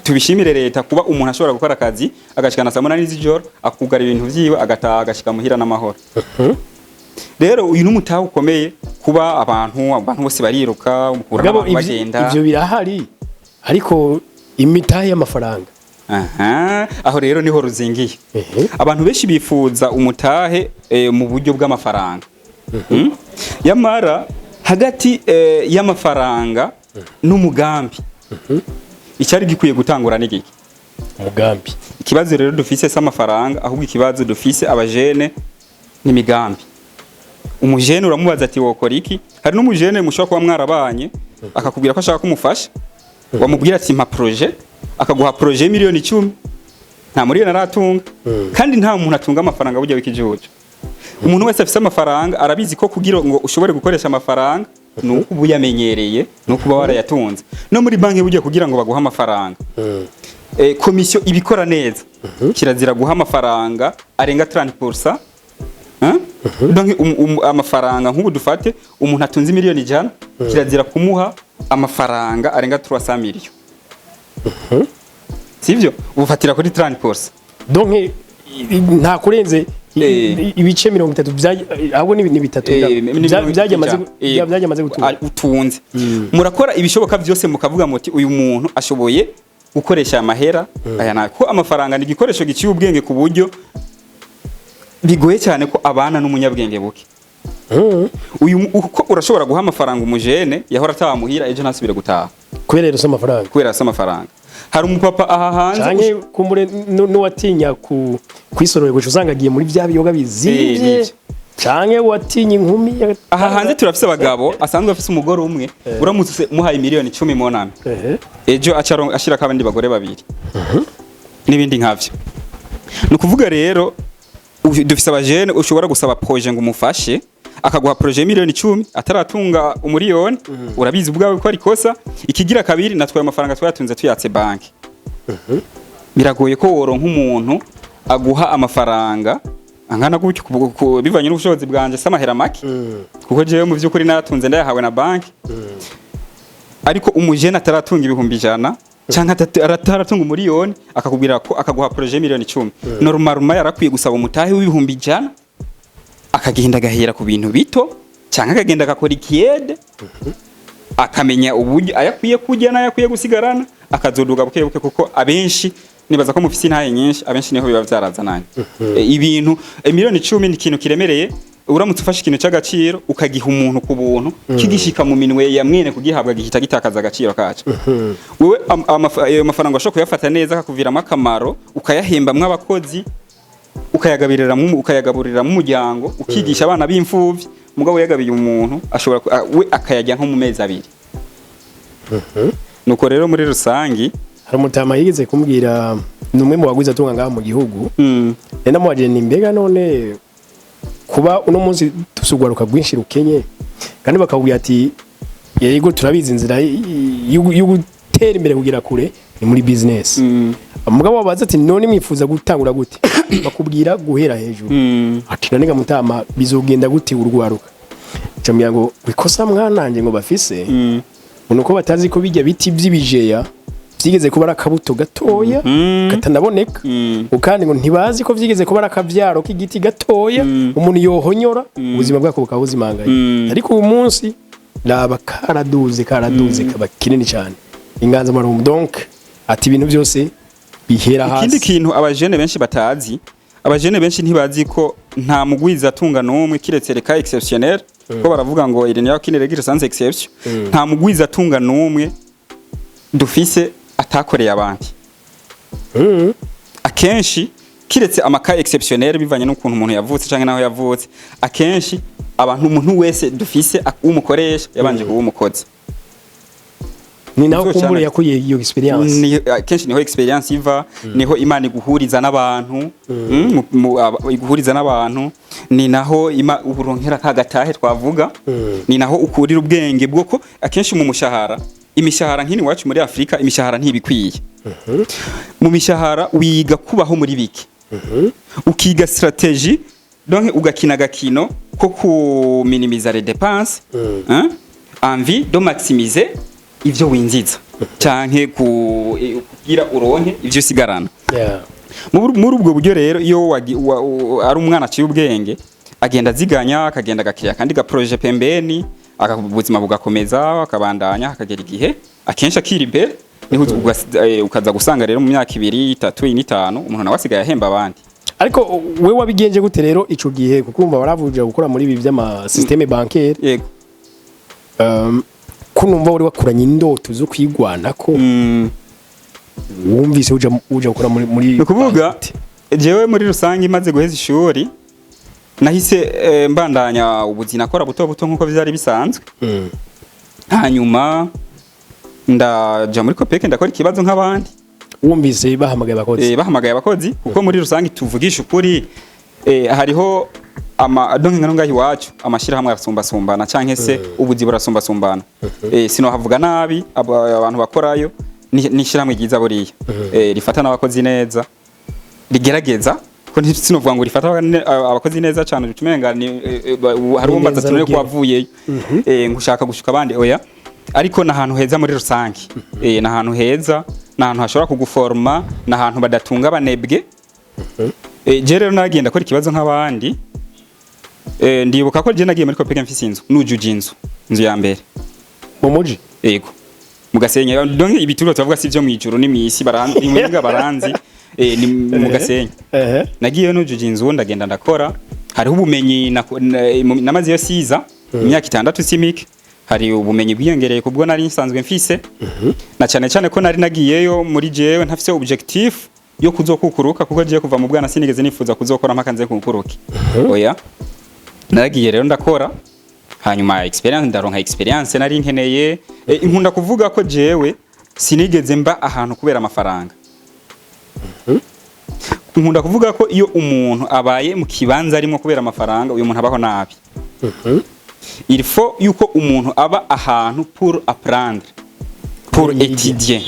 tubishimire leta kuba umuntu ashobora gukora akazi agashikana 8 z'ijoro akugara ibintu vyiwe agataha agashika muhira n'amahoro rero uyu n'umutaho ukomeye kuba abantu bose bariruka umukura bagenda ivyo birahari ariko imitahe y'amafaranga aho rero niho ruzingiye abantu benshi bifuza umutahe mu buryo bw'amafaranga yamara hagati y'amafaranga n'umugambi icyari gikwiye gutangura n'igiki umugambi. ikibazo rero dufise s'amafaranga ahubwo ikibazo dufise abajene n'imigambi. Umujene uramubaza ati wokora iki, hari n'umujene mushobora kuba mwarabanye akakubwira ko ashaka kumufasha, wamubwira ati mpa projet, akaguha projet miliyoni 10, nta muri naratunga kandi nta muntu atunga amafaranga burya w'ikijuju. Umuntu wese afise amafaranga arabizi ko kugira ngo ushobore gukoresha amafaranga nuko ubuyamenyereye nuko uba warayatunze. No muri banki burya kugira ngo baguha amafaranga komisiyo ibikora neza kirazira guha amafaranga arenga 30%. Donc amafaranga nk'ubu dufate umuntu atunze miliyoni 100 kirazira kumuha amafaranga arenga 300 million. Sivyo ufatira kuri 30%. Donc nta kurenze ibice 30 ahubwo ni bitatu byajyamaze utunze. Murakora ibishoboka byose mukavuga muti uyu muntu ashoboye gukoresha amahera aya nako amafaranga ni igikoresho giciye ubwenge ku buryo bigoye cyane ko abana n'umunyabwenge buke. Uyu uko urashobora guha amafaranga umujene yahora atamuhira ejo ntasubire gutaha kubera amafaranga hari umupapa aha hanze canke kumbure n'uwatinya kwisorora guca usanga agiye muri bya biyoga bizivye canke watinya inkumi aha hanze turafise abagabo asanzwe afise umugore umwe uramutse muhaye miliyoni 10 monami ejo ashira kabandi bagore babiri n'ibindi nkavyo. Nukuvuga rero dufise abajene ushobora gusaba projet ngo umufashe akaguha projet miliyoni 10 ataratunga umuriyoni urabizi ubwawe ko ari kosa. Ikigira kabiri natwaye amafaranga twayatunze tuyatse banki. Biragoye ko woronka umuntu aguha amafaranga angana gutyo bivanye n'ubushobozi bwanje samahera make kuko jewe mu vyukuri natunze ndayahawe na banki. Ariko umujene ataratunga ibihumbi 100 canka ataratunga umuriyoni akakubwira ko akaguha projet miliyoni 10 normalement yarakwiye gusaba umutahe w'ibihumbi 100 akagenda gahera ku bintu bito canka akagenda akakora ikiyede akamenya uburyo ayakwiye kujya n'ayakwiye gusigarana akazoduga bukebuke kuko abenshi nibaza ko mufisi ntaye nyinshi abenshi niho biba vyarazananye. Ibintu miliyoni 10 ni ikintu kiremereye uramutse ufashe ikintu cy'agaciro ukagiha umuntu ku buntu kigishika mu minwe ya mwene kugihabwa gihita gitakaza agaciro kacu. Wewe amafaranga ashobora kuyafata neza akakuviramo akamaro ukayahemba mw'abakozi ukayagaburira mu muryango ukigisha abana b'imfuvyi mugabo yagabiye umuntu ashobora we akayajya nko mu mezi 2. Nuko rero muri rusangi hari umutama yigeze kumbwira numwe mu bagwiza tunga ngaha mu gihugu nenda muwaje ni mbega none kuba uno munsi tusugwaruka gwinshi rukenye kandi bakabwira ati yego turabizi inzira y'ugutera imbere kugira kure ni muri business. Mugabo wabaza ati none mwifuza gutangura gute bakubwira guhera hejuru ati nanega mutama bizogenda gute urwaruka cyamya ngo wikosa mwananje ngo bafise unuko batazi ko bijya biti by'ibijeya byigeze kuba akabuto gatoya katanaboneka ukandi ngo ntibazi ko byigeze kuba akavyaro k'igiti gatoya umuntu yohonyora ubuzima bwako bukabuzimanganye. Ariko uyu munsi laba karaduze kaba kinini cyane inganza marumbu. Donc ati ibintu byose bihera hasi. Ikindi kintu abajene benshi batazi, abajene benshi ntibazi ko nta mugwiza atunga n'umwe kiretse reka exceptionnel ko baravuga ngo il n'y a aucune règle sans exception. Nta mugwiza atunga n'umwe dufise atakoreye abandi. Akenshi kiretse amaka exceptionnel bivanye n'ukuntu umuntu yavutse canke naho yavutse akenshi abantu umuntu wese dufise umukoresha yabanje kuba umukozi. Ni naho kumbure yakuye iyo experience. Ni kenshi niho experience iva niho Imana iguhuriza n'abantu iguhuriza n'abantu ni naho uburonkera kagatahe twavuga ni naho ukurira ubwenge bwoko akenshi mu mushahara imishahara nkini wacu muri Afrika imishahara ntibikwiye. Mu mishahara wiga kubaho muri biki ukiga strategie donc ugakina gakino ko ku minimiser les dépenses envie de maximiser ivyo winziza canke kugira uronke ivyo sigarana. Muri ubwo buryo rero iyo ari umwana aciye ubwenge agenda ziganya akagenda gakiriya kandi ga projet pembeni akabuzima bugakomeza akabandanya akagera igihe akenshi akiri imbere niho ukaza gusanga rero mu myaka 2 3 5 umuntu nawe asigaye ahemba abandi. Ariko we wabigenje gute rero ico gihe kukumva baravuje gukora muri ibi by'ama systeme bancaire? Yego. ko numva wari wakuranye indoto zo kwigwanako wumvise uja gukora muri ni ukuvuga jewe muri rusange imaze guheza ishuri nahise mbandanya ubuzi nakora buto buto nkuko byari bisanzwe hanyuma ndaja muri Copec ndakora ikibazo nk'abandi. Wumvise bahamagaye abakozi bahamagaye abakozi kuko muri rusange tuvugisha ukuri hariho donke ngano ngahi wacu amashira hamwe arasumbasumbana canke se ubuzi burasumbasumbana sino havuga nabi abantu bakorayo ni shiramwe giza buriya rifata n'abakozi neza rigerageza ko sinovuga ngo rifata abakozi neza cyane rutumenga ni hari umbaza tunone ko wavuye ngushaka gushuka abandi oya ariko nahantu heza muri rusange nahantu heza nahantu hashobora kuguforma nahantu badatunga abanebwe je rero nagenda kora ikibazo nk'abandi ndibuka ko je nagiye muri Copec mfise nujuje inzu ya mbere mu muji yego mugasenya donc ibituro tuvuga si byo mwijuru ni mwisi baranzi imwenga baranzi ni mugasenya nagiye nujuje inzu ndagenda ndakora hariho ubumenyi namaze yo siza imyaka 6 simike hari ubumenyi bwiyongereye kubwo nari nsanzwe mfise na cyane ko nari nagiyeyo muri jewe ntafise objectif yo kuzokukuruka kuko je kuva mu bwana sinigeze nifuza kuzokora mpaka nze kukuruke oya naragiye rero ndakora hanyuma ndaronka experience nari nkeneye inkunda kuvuga ko jewe sinigeze mba ahantu kubera amafaranga nkunda kuvuga ko iyo umuntu abaye mu kibanza arimo kubera amafaranga uyu muntu abaho nabi il faut yuko umuntu aba ahantu pour apprendre pour étudier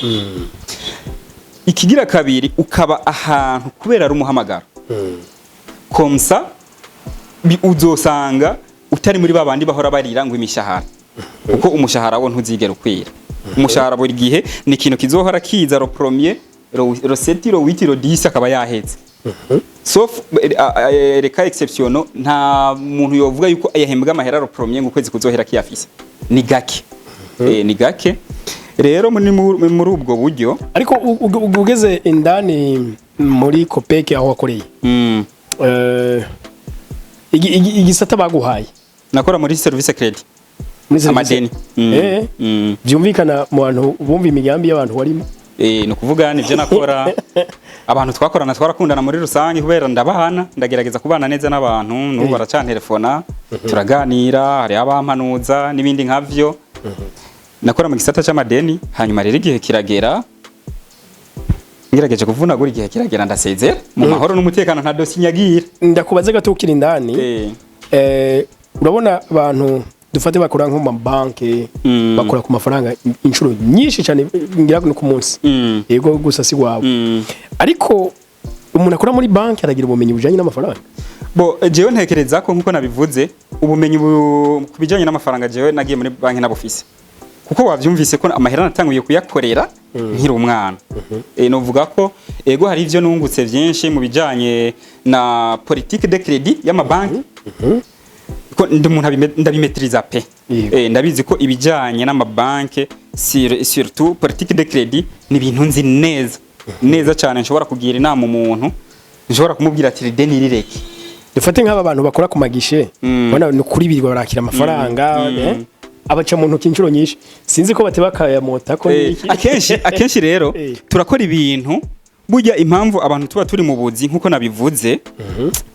ikigira kabiri ukaba ahantu kubera ari umuhamagaro comme ça uzosanga utari muri babandi bahora barira ngo imishahara kuko umushahara wo ntuzigera ukwira umushahara buri gihe ni ikintu kizohora kiza ro premier ro 7 ro 8 ro 10 akaba yahetse sauf reka exception nta muntu yovuga yuko yahembwa amahera ro premier ngo kwezi kuzohera kiyafise ni gake ni gake rero muri ubwo buryo ariko ugeze indani muri Copec aho wakoreye igisata baguhaye nakora muri service credit amadeni byumvikana mu bantu bumva imigambi y'abantu warimo no kuvuga nivyo nakora abantu twakorana twarakundana muri rusange kubera ndabana ndagerageza kubana neza n'abantu n'ubu baracantelefona turaganira hari abampanuza n'ibindi nkavyo nakora mu gisata c'amadeni hanyuma rero igihe kiragera ngirageje kuvunagura igihe kiragera ndasezera mu mahoro n'umutekano nta dosi nyagira ndakubaza gato ukiri indani urabona abantu dufate bakora nko mu banki bakora ku mafaranga inshuro nyinshi cyane ngira no ku munsi yego gusa si wabo ariko umuntu akora muri banki aragira ubumenyi bujanye n'amafaranga jewe ntekereza ko nkuko nabivuze ubumenyi kubijanye n'amafaranga jewe nagiye muri banki nabufise kuko wavyumvise ko amahera natanguye kuyakorera nkiri umwana novuga ko ego hari ivyo nungutse byinshi mu bijanye na politique de crédit y'amabanki ko ndi umuntu ndabimetriza pe ndabizi ko ibijanye n'amabanki surtout politique de crédit ni ibintu nzi neza cyane nshobora kugira inama umuntu nshobora kumubwira ati deni rireke dufate nk'aba bantu bakora ku magishe bana no kuri birirwa barakira amafaranga abaca mu ntoki inshuro nyinshi sinzi ko batebakaya mota ko niki akenshi rero turakora ibintu burya impamvu abantu tuba turi mu buzi nkuko nabivuze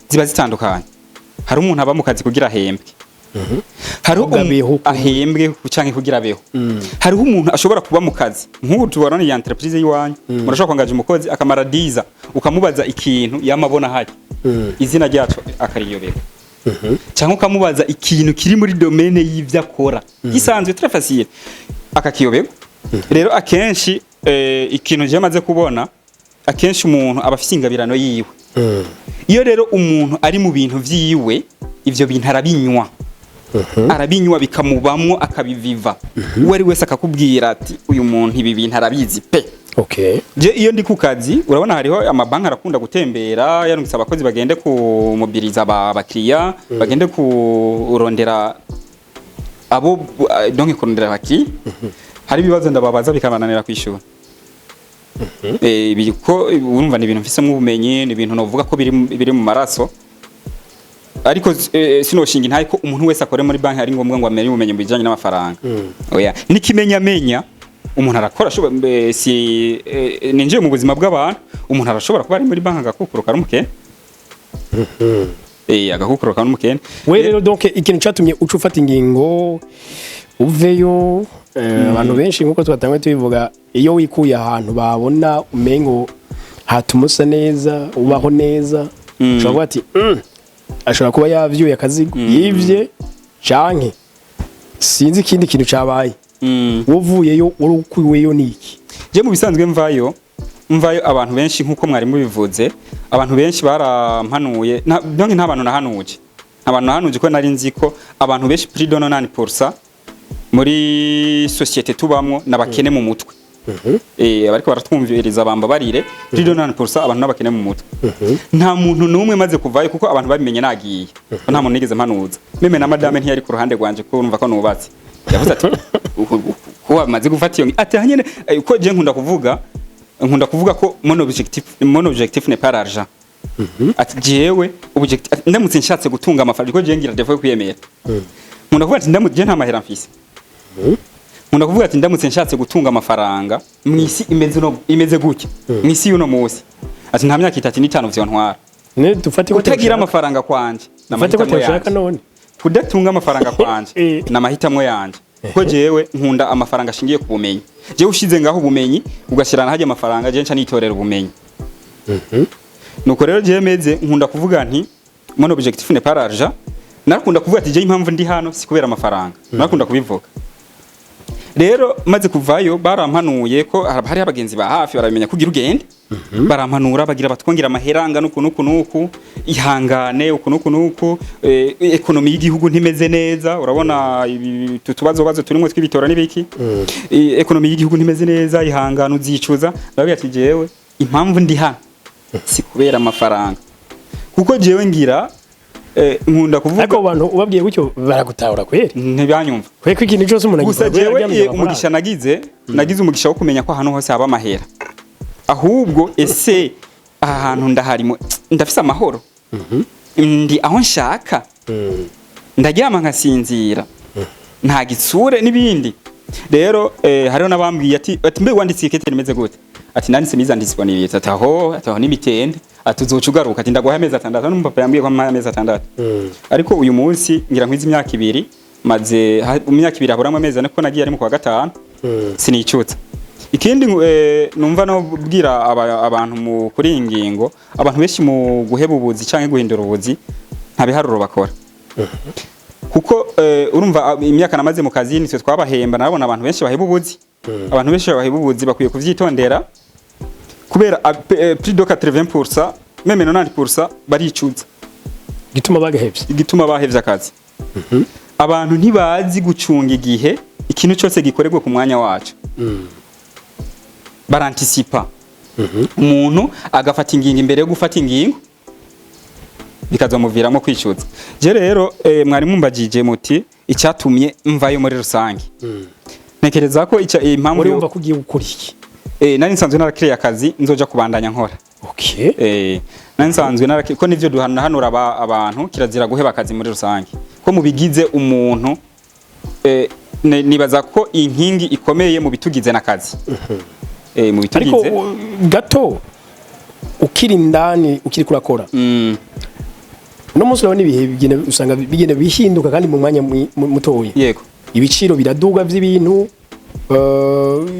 ziba zitandukanye hari umuntu aba mu kazi kugira ahembwe hari ahembwe canke kugira beho hariho umuntu ashobora kuba mu kazi nk'ubu tubona ni entreprise yiwanyu murashobora kwangaje umukozi akamara 10 ukamubaza ikintu yamabona haje izina ryacu akariyobera cyangwa ukamubaza ikintu kiri muri domaine y'ivyo akora gisanzwe très facile akakiyobera rero akenshi ikintu je maze kubona akenshi umuntu aba afite ingabirano yiwe iyo rero umuntu ari mu bintu vyiwe ivyo bintu arabinywa bikamubamwo akabiviva uwari wese akakubwira ati uyu muntu ibi bintu arabizi pe je iyo ndi ku kazi urabona hariho amabanki arakunda gutembera yarungitse abakozi bagende kumubiriza abakiriya bagende kurondera abo donc kurondera abakiriya hari ibibazo ndababaza bikabananira kwishura biriko urumva ni ibintu mfise mu bumenyi ni ibintu novuga ko biri mu maraso ariko sinoshinga intaye ko umuntu wese akore muri banki ari ngombwa ngo amenye ubumenyi mu bijanye n'amafaranga oya n'ikimenyamenya umuntu arakora si ninjiye mu buzima bw'abantu umuntu arashobora kuba ari muri banki agakukuruka ari umukene agakukuruka ari umukene we rero donc ikintu cyatumye uca ufata ingingo uveyo abantu benshi nkuko twatangwe tubivuga iyo wikuye ahantu babona umengo hatumusa neza ubaho neza ushobora ati ashobora kuba yavyuye akazigo yivye canke sinzi ikindi kintu cabaye wovuyeyo urukwiweyo niki je mu bisanzwe mvayo abantu benshi nkuko mwari mubivuze abantu benshi barampanuye donc nta bantu nahanuje ko nari nzi ko abantu benshi plus de 90% muri societe tubamwo nabakene mu mutwe bariko baratwumviriza bambabarire plus de 90% abantu nabakene mu mutwe nta muntu numwe maze kuvayo kuko abantu babimenye nagiye nta muntu nigeze mpanuza meme na madame ntiyari ku ruhande rwanje ko urumva ko nubatse yavuze ati ko amaze gufata iyo ati hanyene ko je nkunda kuvuga ko mon objectif n'est pas l'argent ati jewe objectif ndamutse nshatse gutunga amafaranga ko je ngira devo kwiyemera nkunda kuvuga ati ndamutse nta mahera mfise nkunda kuvuga ati ndamutse nshatse gutunga amafaranga mwisi imeze gutya mwisi yuno musi ati nta myaka 35 vyo ntwara ne dufate ko utagira amafaranga kwanje dufate ko twashaka none kudatunga amafaranga kwanje namahitamo yanje ko jewe nkunda amafaranga ashingiye ku bumenyi jewe ushize ngaho ubumenyi ugashirana haje amafaranga je nca nitorera ubumenyi nuko rero je meze nkunda kuvuga nti mon objectif n'est pas l'argent narakunda kuvuga ati je impamvu ndi hano si kubera amafaranga narakunda kubivuga rero maze kuvayo barampanuye ko hari abagenzi ba hafi barabimenya kugira ugende barampanura bagira batwongira amaheranga nuku ihangane uku ekonomi y'igihugu ntimeze neza urabona tutubazo turimo twibitora nibiki ekonomi y'igihugu ntimeze neza ihangane uzicuza babiye ati jewe impamvu ndi hano si kubera amafaranga kuko jewe ngira nkunda kuvuga ariko abantu ubabwiye gutyo baragutahura kweri ntibanyumva kweko ikintu cyose umuntu gusa jewe umugisha nagize umugisha wo kumenya ko ahantu hose haba amahera ahubwo ese ahantu ndaharimo ndafise amahoro ndi aho nshaka ndaryama nkasinzira nta gitsure n'ibindi rero hariho nabambwiye ati mbe wanditse ikete rimeze gute ati nanditse miza disponibility ataho n'imitende atuzoca ugaruka ati ndaguha amezi 6 n'umupapa yambwiye ko amezi 6 ariko uyu munsi ngira nkwiza imyaka 2 maze imyaka 2 aburamo amezi nako nagiye ari mu kwa gatanu sinicutsa ikindi numva no bwira abantu mu kuri ingingo abantu benshi mu guheba ubuzi canke guhindura ubuzi nta biharuro bakora kuko urumva imyaka namaze mu kazi nitwe twabahemba nabona abantu benshi baheba ubuzi abantu benshi baheba ubuzi bakwiye kuvyitondera kubera plus de 80% même 90% baricuza gituma bahevye akazi abantu ntibazi gucunga igihe ikintu cyose gikorerwa ku mwanya wacu barantisipa umuntu agafata ingingo imbere yo gufata ingingo bikazomuviramo kwicuza je rero mwari mumbagije muti icyatumye mvayo muri rusange ntekereza ko impamvu uri umva kugiye gukora iki nari nsanzwe narakiriye akazi nzoja kubandanya nkora okay nari nsanzwe ko nivyo duhanura abantu kirazira guheba akazi muri rusange ko mubigize umuntu nibaza ko inkingi ikomeye mu bitugize nakazi mu bitugize ariko gato ukiri ndani ukiri kurakora no munsi urabona ibihe usanga bigenda bihinduka kandi mu mwanya mutoya yego ibiciro biraduga by'ibintu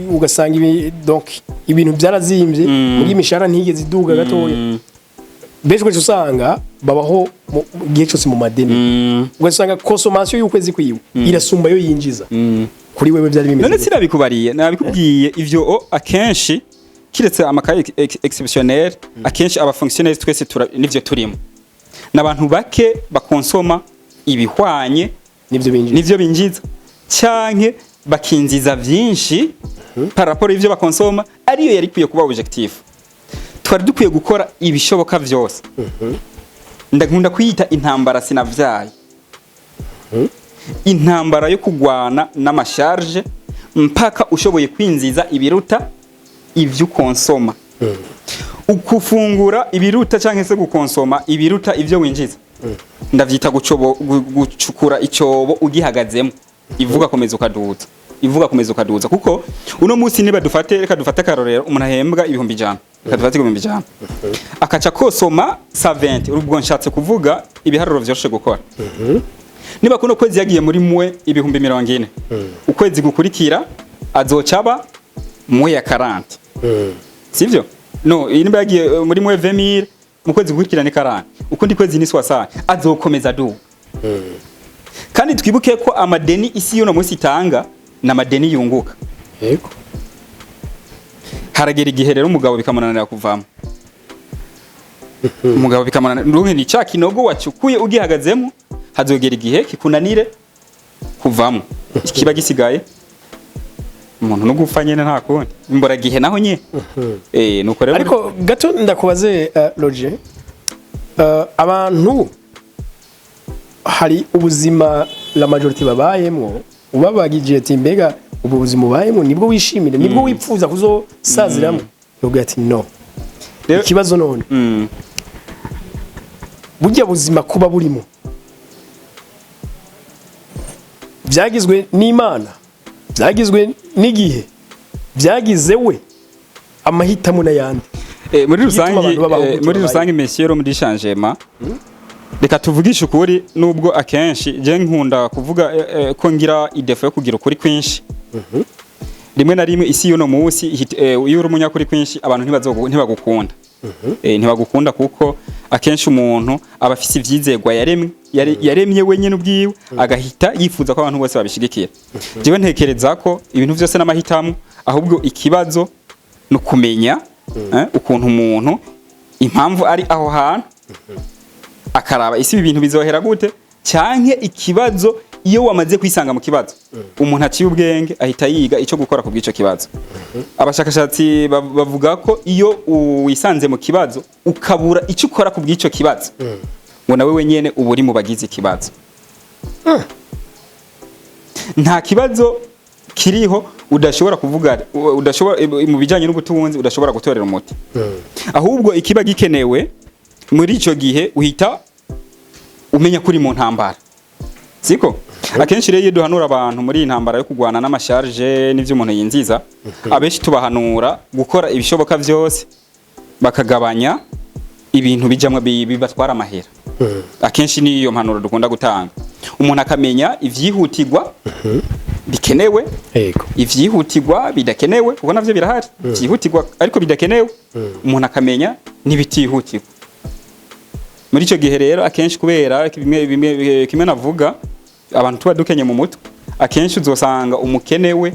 ugasanga donc ibintu byarazimvye muri imishara ntigeze iduga gatoya bejwe usanga babaho gihe cyose mu madeni ugasanga consommation y'ukwezi kwiwe irasumba yo yinjiza kuri wewe byari bimeze none sirabikubariye nabikubwiye ivyo akenshi kiretse amakaye exceptionnel akenshi aba fonctionnaires twese nivyo turimo nabantu bake bakonsoma ibihwanye nivyo binjiza cyanke bakinziza vyinshi par rapport ivyo bakonsoma ariyo yari kwiye kuba objectif twari dukwiye gukora ibishoboka vyose ndakunda kuyita intambara sinavyaye intambara yo kugwana n'amasharge mpaka ushoboye kwinziza ibiruta ivyo konsoma ukufungura ibiruta canke se gukonsoma ibiruta ivyo winjiza ndavyita gucukura icyobo ugihagazemo, ivuga komeza ukaduza kuko uno munsi niba reka dufate akarorero umuntu ahembwa 100,000, reka dufate 100,000 akaca kosoma 70, urubwo nshatse kuvuga ibiharuro vyoroshe gukora. Niba kuno kwezi yagiye muri mwe 40,000, ukwezi gukurikira azocaba mwe ya 40, sivyo? No, niba yagiye muri mwe 20,000, mu kwezi gukurikira ni 40, ukundi kwezi ni 60, azokomeza du. Kandi twibuke ko amadeni isi y'uno munsi itanga na madeni yunguka. Yego. Haragera igihe rero umugabo bikamunanira kuvamo. Umugabo bikamunanira, ndumwe ni ca kinogo wacukuye ugihagazemo, hazogera igihe kikunanire kuvamo. Ikiba gisigaye umuntu no gupfa nyene nta kundi. Imbora gihe naho nye. Nuko rero ariko gato ndakubaze Roger, abantu hari ubuzima la majority babayemwo, ubabagije ati mbega ubu buzima ubayemwo nibwo wishimire, nibwo wipfuza kuzosaziramo, ubwo ati no. Ikibazo none burya buzima kuba burimo byagizwe n'Imana, byagizwe n'igihe, byagizewe amahitamo n'ayandi. Muri rusange messieurs muri changement, reka tuvugishe ukuri nubwo akenshi je nkunda kuvuga ko ngira idefo yo kugira ukuri kwinshi. Rimwe na rimwe isi y'uno munsi iyo uri umunyakuri kwinshi abantu ntibagukunda. Ntibagukunda kuko akenshi umuntu aba afise ivyizegwa yaremye wenyene ubwiwe agahita yifuza ko abantu bose babishigikira. Jewe ntekereza ko ibintu vyose n'amahitamo, ahubwo ikibazo no kumenya ukuntu umuntu impamvu ari aho hantu akaraba isi ibintu bizohera gute, cyanke ikibazo iyo wamaze kwisanga mu kibazo umuntu aciye ubwenge ahita yiga ico gukora ku bw'ico kibazo. Abashakashatsi bavuga ko iyo wisanze mu kibazo ukabura ico ukora ku bw'ico kibazo ngo nawe wenyene uba uri mu bagize ikibazo. Nta kibazo kiriho udashobora kuvuga, udashobora mu bijanye n'ubutunzi udashobora gutorera umuti. Ahubwo ikiba gikenewe muri ico gihe uhita umenya kuri mu ntambara, siko? Akenshi rero iyo duhanura abantu muri intambara yo kugwana n'amasharge n'ivyo umuntu yinziza, abenshi tubahanura gukora ibishoboka vyose bakagabanya ibintu bijamwe bibatwara amahera. Akenshi niyo mpanuro dukunda gutanga. Umuntu akamenya ivyihutirwa bikenewe, ivyihutirwa bidakenewe, kuko navyo birahari. Vyihutirwa ariko bidakenewe, umuntu akamenya n'ibitihutirwa. Muri ico gihe rero akenshi kubera kimwe navuga abantu tuba dukenye mu mutwe, akenshi uzosanga umukenewe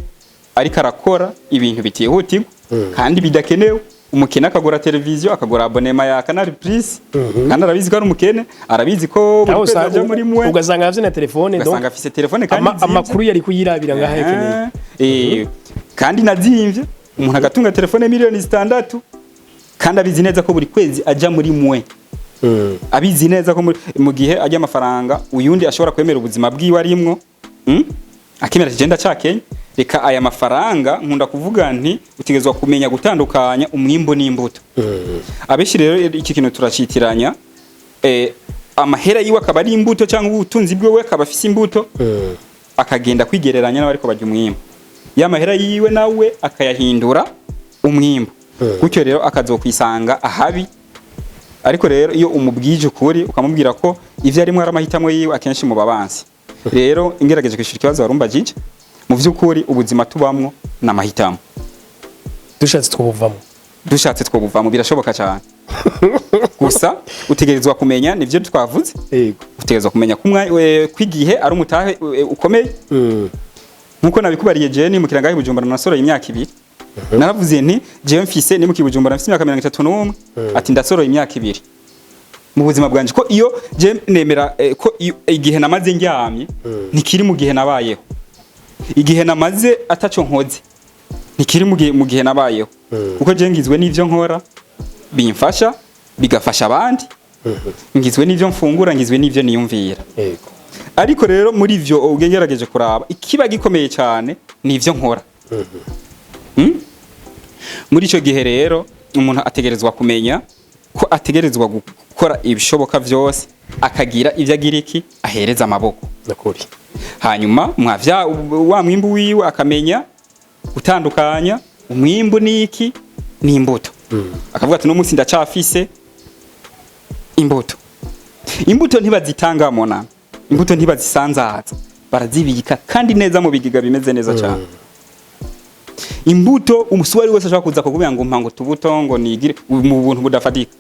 ariko arakora ibintu bitihutirwa kandi bidakenewe. Umukene akagura televiziyo, akagura abonema ya Canal Plus, kandi arabizi ko ari umukene, arabizi ko aje muri mwe, ugasanga afite na telefone, ugasanga afite telefone kandi amakuru yari kuyirabira ngaha yekeneye. Kandi nazimvye umuntu agatunga telefone miliyoni 6 kandi abizi neza ko buri kwezi aja muri mwe. Abizi neza ko mu gihe ajya amafaranga uyundi ashobora kwemera ubuzima bwiwe arimwo, akemera kigenda cyakenya. Reka aya mafaranga nkunda kuvuga nti utigezwa kumenya gutandukanya umwimbo n'imbuto. Abeshi rero iki kintu turacitiranya, amahera yiwe akaba ari imbuto cyangwa ubutunzi bwe we akaba afise imbuto, akagenda kwigereranya n'abariko barya umwimbo. Ya mahera yiwe nawe akayahindura umwimbo. Gutyo rero akazokwisanga ahabi. Ariko rero iyo umubwije ukuri ukamubwira ko ivyo ari mwe aramahitamo yiwe akenshi mu babansi. Rero ingerageje kwishura ikibazo warumba jije, mu vy'ukuri ubuzima tubamwo n'amahitamo. Dushatse twobuvamo birashoboka cyane. Gusa utegerezwa kumenya nivyo twavuze. Utegerezwa kumenya kwigihe ari umutahe ukomeye. Nkuko nabikubariye Jeni mu kirangahe Bujumbura nasoro imyaka 2. Naravuze nti jewe mfise ni mu Kibujumbura mfise imyaka 31, ati ndasoro imyaka 2. Mu buzima bwanje ko iyo je nemera ko igihe namaze ndyamye nikiri mu gihe nabayeho. Igihe namaze ataco nkoze nikiri mu gihe nabayeho. Kuko je ngizwe n'ivyo nkora bimfasha bigafasha abandi. Ngizwe n'ivyo mfungura, ngizwe n'ivyo niyumvira. Ariko rero muri ivyo ugengerageje kuraba ikiba gikomeye cyane n'ivyo nkora. Muri ico gihe rero umuntu ategerezwa kumenya ko ategerezwa gukora ibishoboka vyose akagira ivyo agira iki ahereza amaboko nakuri hanyuma mwavya wa mwimbu wiwe akamenya gutandukanya umwimbu niki n'imbuto akavuga ati no munsi ndacafise imbuto ntibazitanga mona imbuto ntibazisanzaza barazibika kandi neza mu bigiga bimeze neza cyane imbuto umuswari wese ashaka kuza kugubira ngo mpango tubuto ngo nigire mu buntu budafatika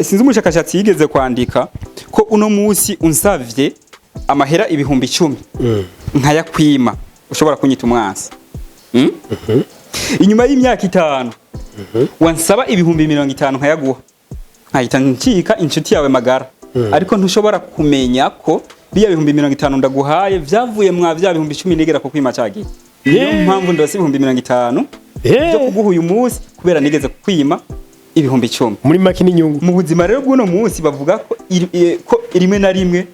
sinzi umushakashatsi yigeze kwandika ko uno munsi unsavye amahera ibihumbi 10 nkaya kwima ushobora kunyita umwansi inyuma y'imyaka 5 wansaba ibihumbi 50 nkayaguha nkahita ncika inshuti yawe magara ariko ntushobora kumenya ko biya bihumbi 50 ndaguhaye vyavuye mwa vya bihumbi 10 nigera ko kwima cagiye niyo mpamvu ndose ibihumbi 50 byo kuguha uyu munsi kubera nigeze kwima ibihumbi 10 muri makini nyungu mu buzima rero bw'uno munsi bavuga ko rimwe na rimwe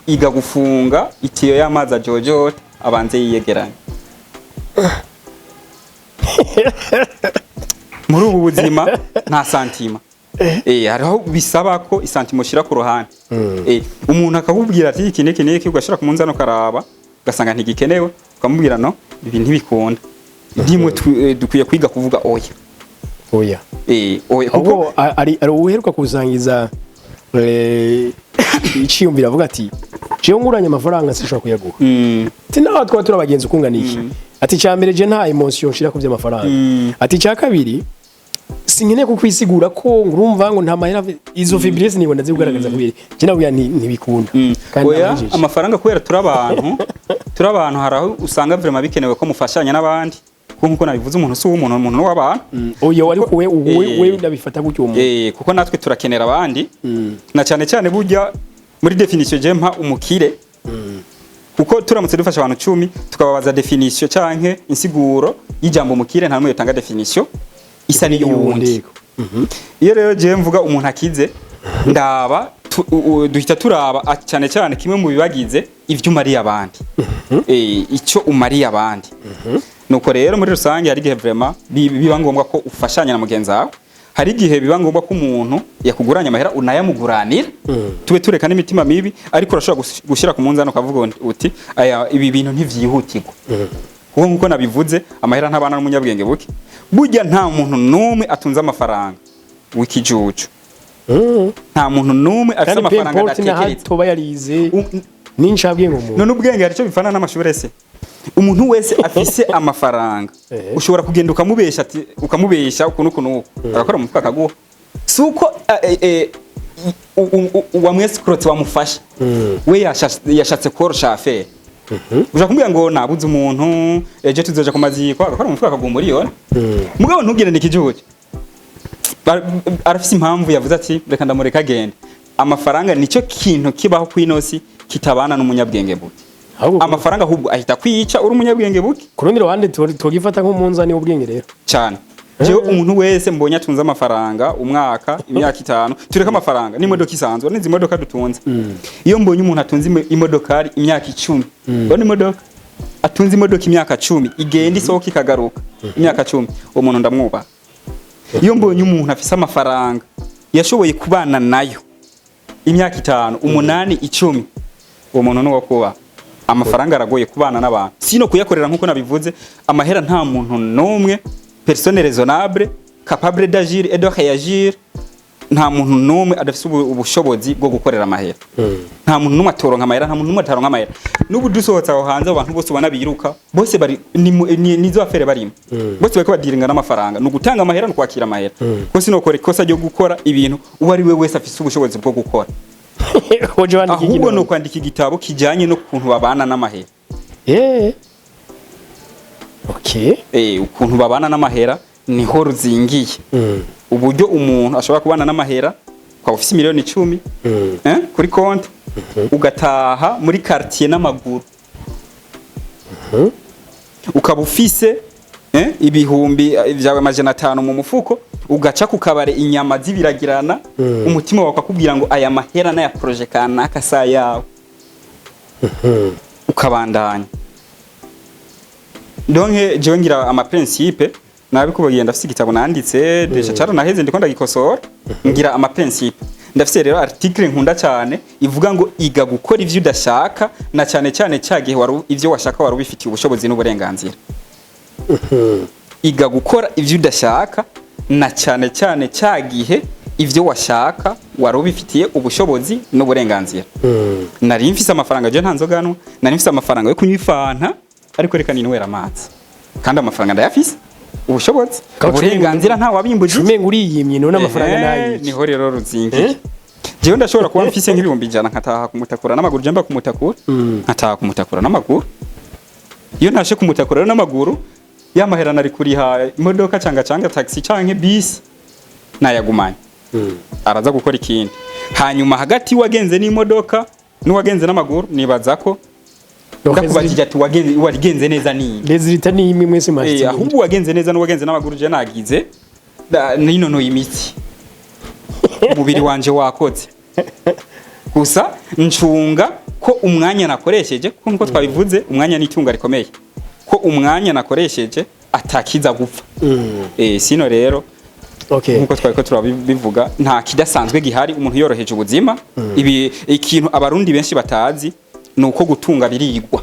iga gufunga itiyo y'amazi ajojo abanze yiyegeranya muri ubu buzima nta santima hariho bisaba ko isantimo shira ku ruhande umuntu akakubwira ati iki niki ugashira ku munzano karaba ugasanga ntigikenewe ukamubwira no ibi ntibikunda ndimwe dukwiye kwiga kuvuga oya kuko ari uheruka kusangiza iciyumvira avuga ati jewe nguranye amafaranga sishobora kuyaguha ati naho twaba turabagenza ukunganiki ati cyambere je nta emotion shira ku by'amafaranga ati cya kabiri sinkene kukwisigura ko ngurumva ngo nta mahera izo fibrese nibona zigaragaza kubiri je nabuya ntibikunda kandi amafaranga kubera turabantu haraho usanga vraiment bikenewe ko mufashanya n'abandi kuko nabivuze umuntu si umuntu w'abantu oya wari kuwe we ndabifata gutyo umuntu kuko natwe turakenera abandi na cyane burya muri definition je mpa umukire kuko turamutse dufasha abantu 10 tukababaza definition canke insiguro y'ijambo umukire nta mwe yotanga definition isa ni y'uwundi iyo rero je mvuga umuntu akize ndaba duhita turaba cyane kimwe mu bibagize ivyo umariye abandi icyo umariye abandi nuko rero muri rusange hari gihe vraiment biba ngombwa ko ufashanya na mugenzi wawe hari gihe biba ngombwa ko umuntu yakuguranya amahera unayamuguranira tube tureka n'imitima mibi ariko urashobora gushira ku munzano ukavuga uti aya ibi bintu ntivyihutirwa kuko nkuko nabivuze amahera ntabana n'umunyabwenge buke burya nta muntu numwe atunze amafaranga wikijuju nta muntu numwe afite amafaranga adatekereza toba yarize nincabwe ngo none ubwenge hari cyo bifana n'amashuri ese umuntu wese afise amafaranga ushobora kugenda ukamubesha ukuntu agakora mu kaguha suko wa mwescrote wamufasha we yashatse korosha affaire uja kumbwira ngo nabuze umuntu eje tuzoja ku maziko agakora mu kaguha miliyoni mugabo ntugire nikijuje arafise impamvu yavuze ati reka ndamureka agende amafaranga nicyo kintu kibaho kwinosi kitabana n'umunyabwenge buke amafaranga ahubwo ahita kwica uri umunyabwenge buke kurundi ruhande tugifata nk'umunzani w'ubwenge rero cyane jewe umuntu wese mbonye atunze amafaranga umwaka imyaka 5 tureka amafaranga n'imodoka isanzwe n'inzi imodoka dutunze iyo mbonye umuntu atunze imodokari imyaka 10 bone imodoka atunze imodoka imyaka 10 igenda isohoka ikagaruka imyaka 10 uwo muntu ndamwubaha iyo mbonye umuntu afise amafaranga yashoboye kubana nayo imyaka 5 8 10 uwo muntu nuwo kuba amafaranga aragoye kubana n'abantu sino kuyakorera nkuko nabivuze amahera nta muntu nomwe personne raisonnable capable d'agir et de réagir nta muntu nomwe adafise ubushobozi bwo gukorera amahera nta muntu numwe atoronka amahera nta muntu numwe ataronka amahera nubu dusohotsa aho hanze abantu bose ubona biruka bose bari nizo afere barimo bose bariko badiringa n'amafaranga no gutanga amahera no kwakira amahera ko sino kore kosa ryo gukora ibintu uwari we wese afise ubushobozi bwo gukora ahubwo no kwandika igitabo kijanye no kuntu babana n'amahera ukuntu babana n'amahera niho ruzingiye uburyo umuntu ashobora kubana n'amahera kwa ofisi miliyoni 10 kuri konti ugataha muri quartier n'amaguru ukaba ufise ibihumbi vyawe majana 5 mu mufuko ugaca ku kabare inyama zibiragirana umutima wawe akakubwira ngo aya mahera na ya projet kanaka sa yawe ukabandanya donc je ngira ama principe nabikubagiye ndafise igitabo nanditse desha cara naheze ndiko ndagikosora ngira ama principe ndafise rero article nkunda cyane ivuga ngo iga gukora ivyo udashaka na cyane cyane cyagihe wari ivyo washaka wari ubifitiye ubushobozi n'uburenganzira. Iga gukora ivyo udashaka na cyane cyane cyagihe ivyo washaka wari ubifitiye ubushobozi n'uburenganzira. Nari mfise amafaranga je ntanzoganwa, nari mfise amafaranga yo kunywa ifanta ariko reka ninwera amazi. Kandi amafaranga ndayafise ubushobozi uburenganzira nta wabimbuje umenga uriyimye none amafaranga nayi niho rero ruzingi. Jewe ndashobora kuba mfise nk'ibihumbi 100 nkataha kumutakura n'amaguru je mba kumutakura nkataha kumutakura n'amaguru. Iyo ntashe kumutakura n'amaguru yamahera nari kuriha imodoka canga taxi canke bus nayagumanye. Araza gukora ikindi. Hanyuma hagati wagenze n'imodoka n'uwagenze n'amaguru nibaza ko ndakubajije ati wagenze neza ni rezilita ni imwe mwese mazi. Ahubwo wagenze neza n'uwagenze n'amaguru je nagize ninono imitsi. Umubiri wanje wakoze. Gusa ncunga ko umwanya nakoresheje kuko nkuko twabivuze umwanya n'itunga rikomeye. Ko umwanya nakoresheje atakiza gupfa. Sino rero nkuko twariko turabivuga nta kidasanzwe gihari umuntu yoroheje ubuzima. Ibi ikintu abarundi benshi batazi nuko gutunga birigwa.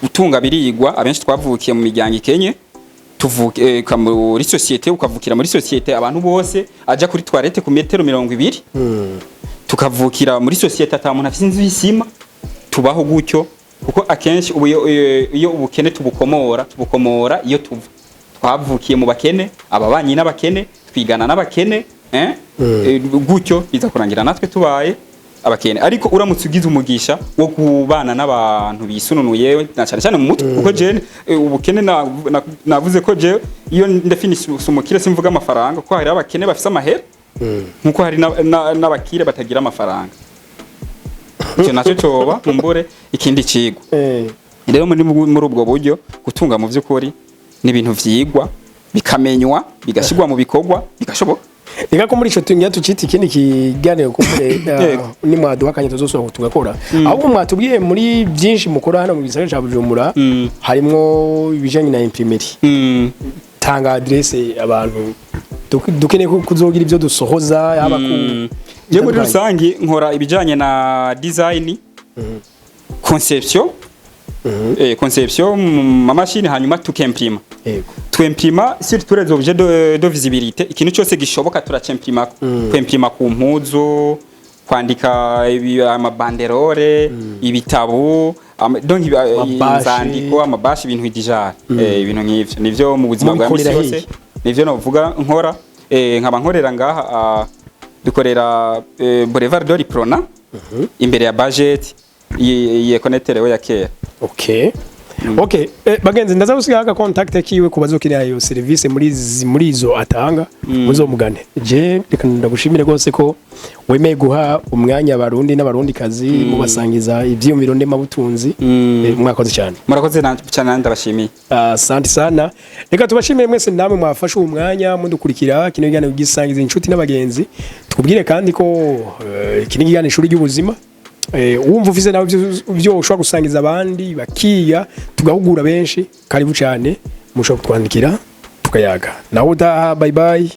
Gutunga birigwa abenshi twavukiye mu miryango ikenye tuvuke muri societe ukavukira muri societe abantu bose aja kuri toilette ku metero 200 tukavukira muri societe atamuntu afite inzu y'isima tubaho gutyo kuko akenshi iyo ubukene tubukomora iyo tuva twavukiye mu bakene ababanyi n'abakene twigana n'abakene gutyo biza kurangira natwe tubaye abakene ariko uramutse ugize umugisha wo kubana n'abantu bisununuye na cyane mu mutwe kuko je ubukene navuze ko je iyo ndefinise umukire simvuga amafaranga ko hari abakene bafise amahera nkuko hari n'abakire batagira amafaranga cyo naco coba mumbure ikindi cigo rero muri ubwo buryo gutunga mu vy'ukuri ni ibintu vyigwa bikamenywa bigashigwa mu bikorwa bigashoboka. Nika ko muri ico tungiya tucita ikindi kiganiro kumure ni mwaduha kanye tuzosubira tugakora ahubwo mwatubwiye muri byinshi mukora hano mu gisagara ca Bujumbura harimo ibijanye na imprimerie tanga adresse abantu dukeneye kuzogira ivyo dusohoza yaba ku je muri rusangi nkora ibijanye na design conception mu mashini hanyuma tukemprima twemprima sur tous les objets de visibilité ikintu cyose gishoboka turacemprima kwemprima ku mpuzu kwandika amabanderore ibitabo donc inzandiko amabashi ibintu bijara ibintu nk'ivyo nivyo mu buzima bwa misi yose nivyo novuga nkora nkaba nkorera ngaha dukorera Boulevard de l'Iprona imbere ya budget ye connecterewe ya kera. Bagenzi ndaza gusiga aka contact kiwe kubazokira iyo service muri izo atanga muzomugane. Je reka ndagushimire gose ko wemeye guha umwanya abarundi n'abarundi kazi mubasangiza ivyiyumviro ndemabutunzi mwakoze cyane. Murakoze cyane ndabashimiye. Asante sana. Reka tubashimire mwese namwe mwafashe umwanya mudukurikira kino gihano gisangiza inshuti n'abagenzi. Tukubwire kandi ko kino gihano ishuri ry'ubuzima wumva ufise nawe byo ushobora gusangiza abandi bakiya tugahugura benshi karibu cyane mushobora kutwandikira tukayaga naho bye bye.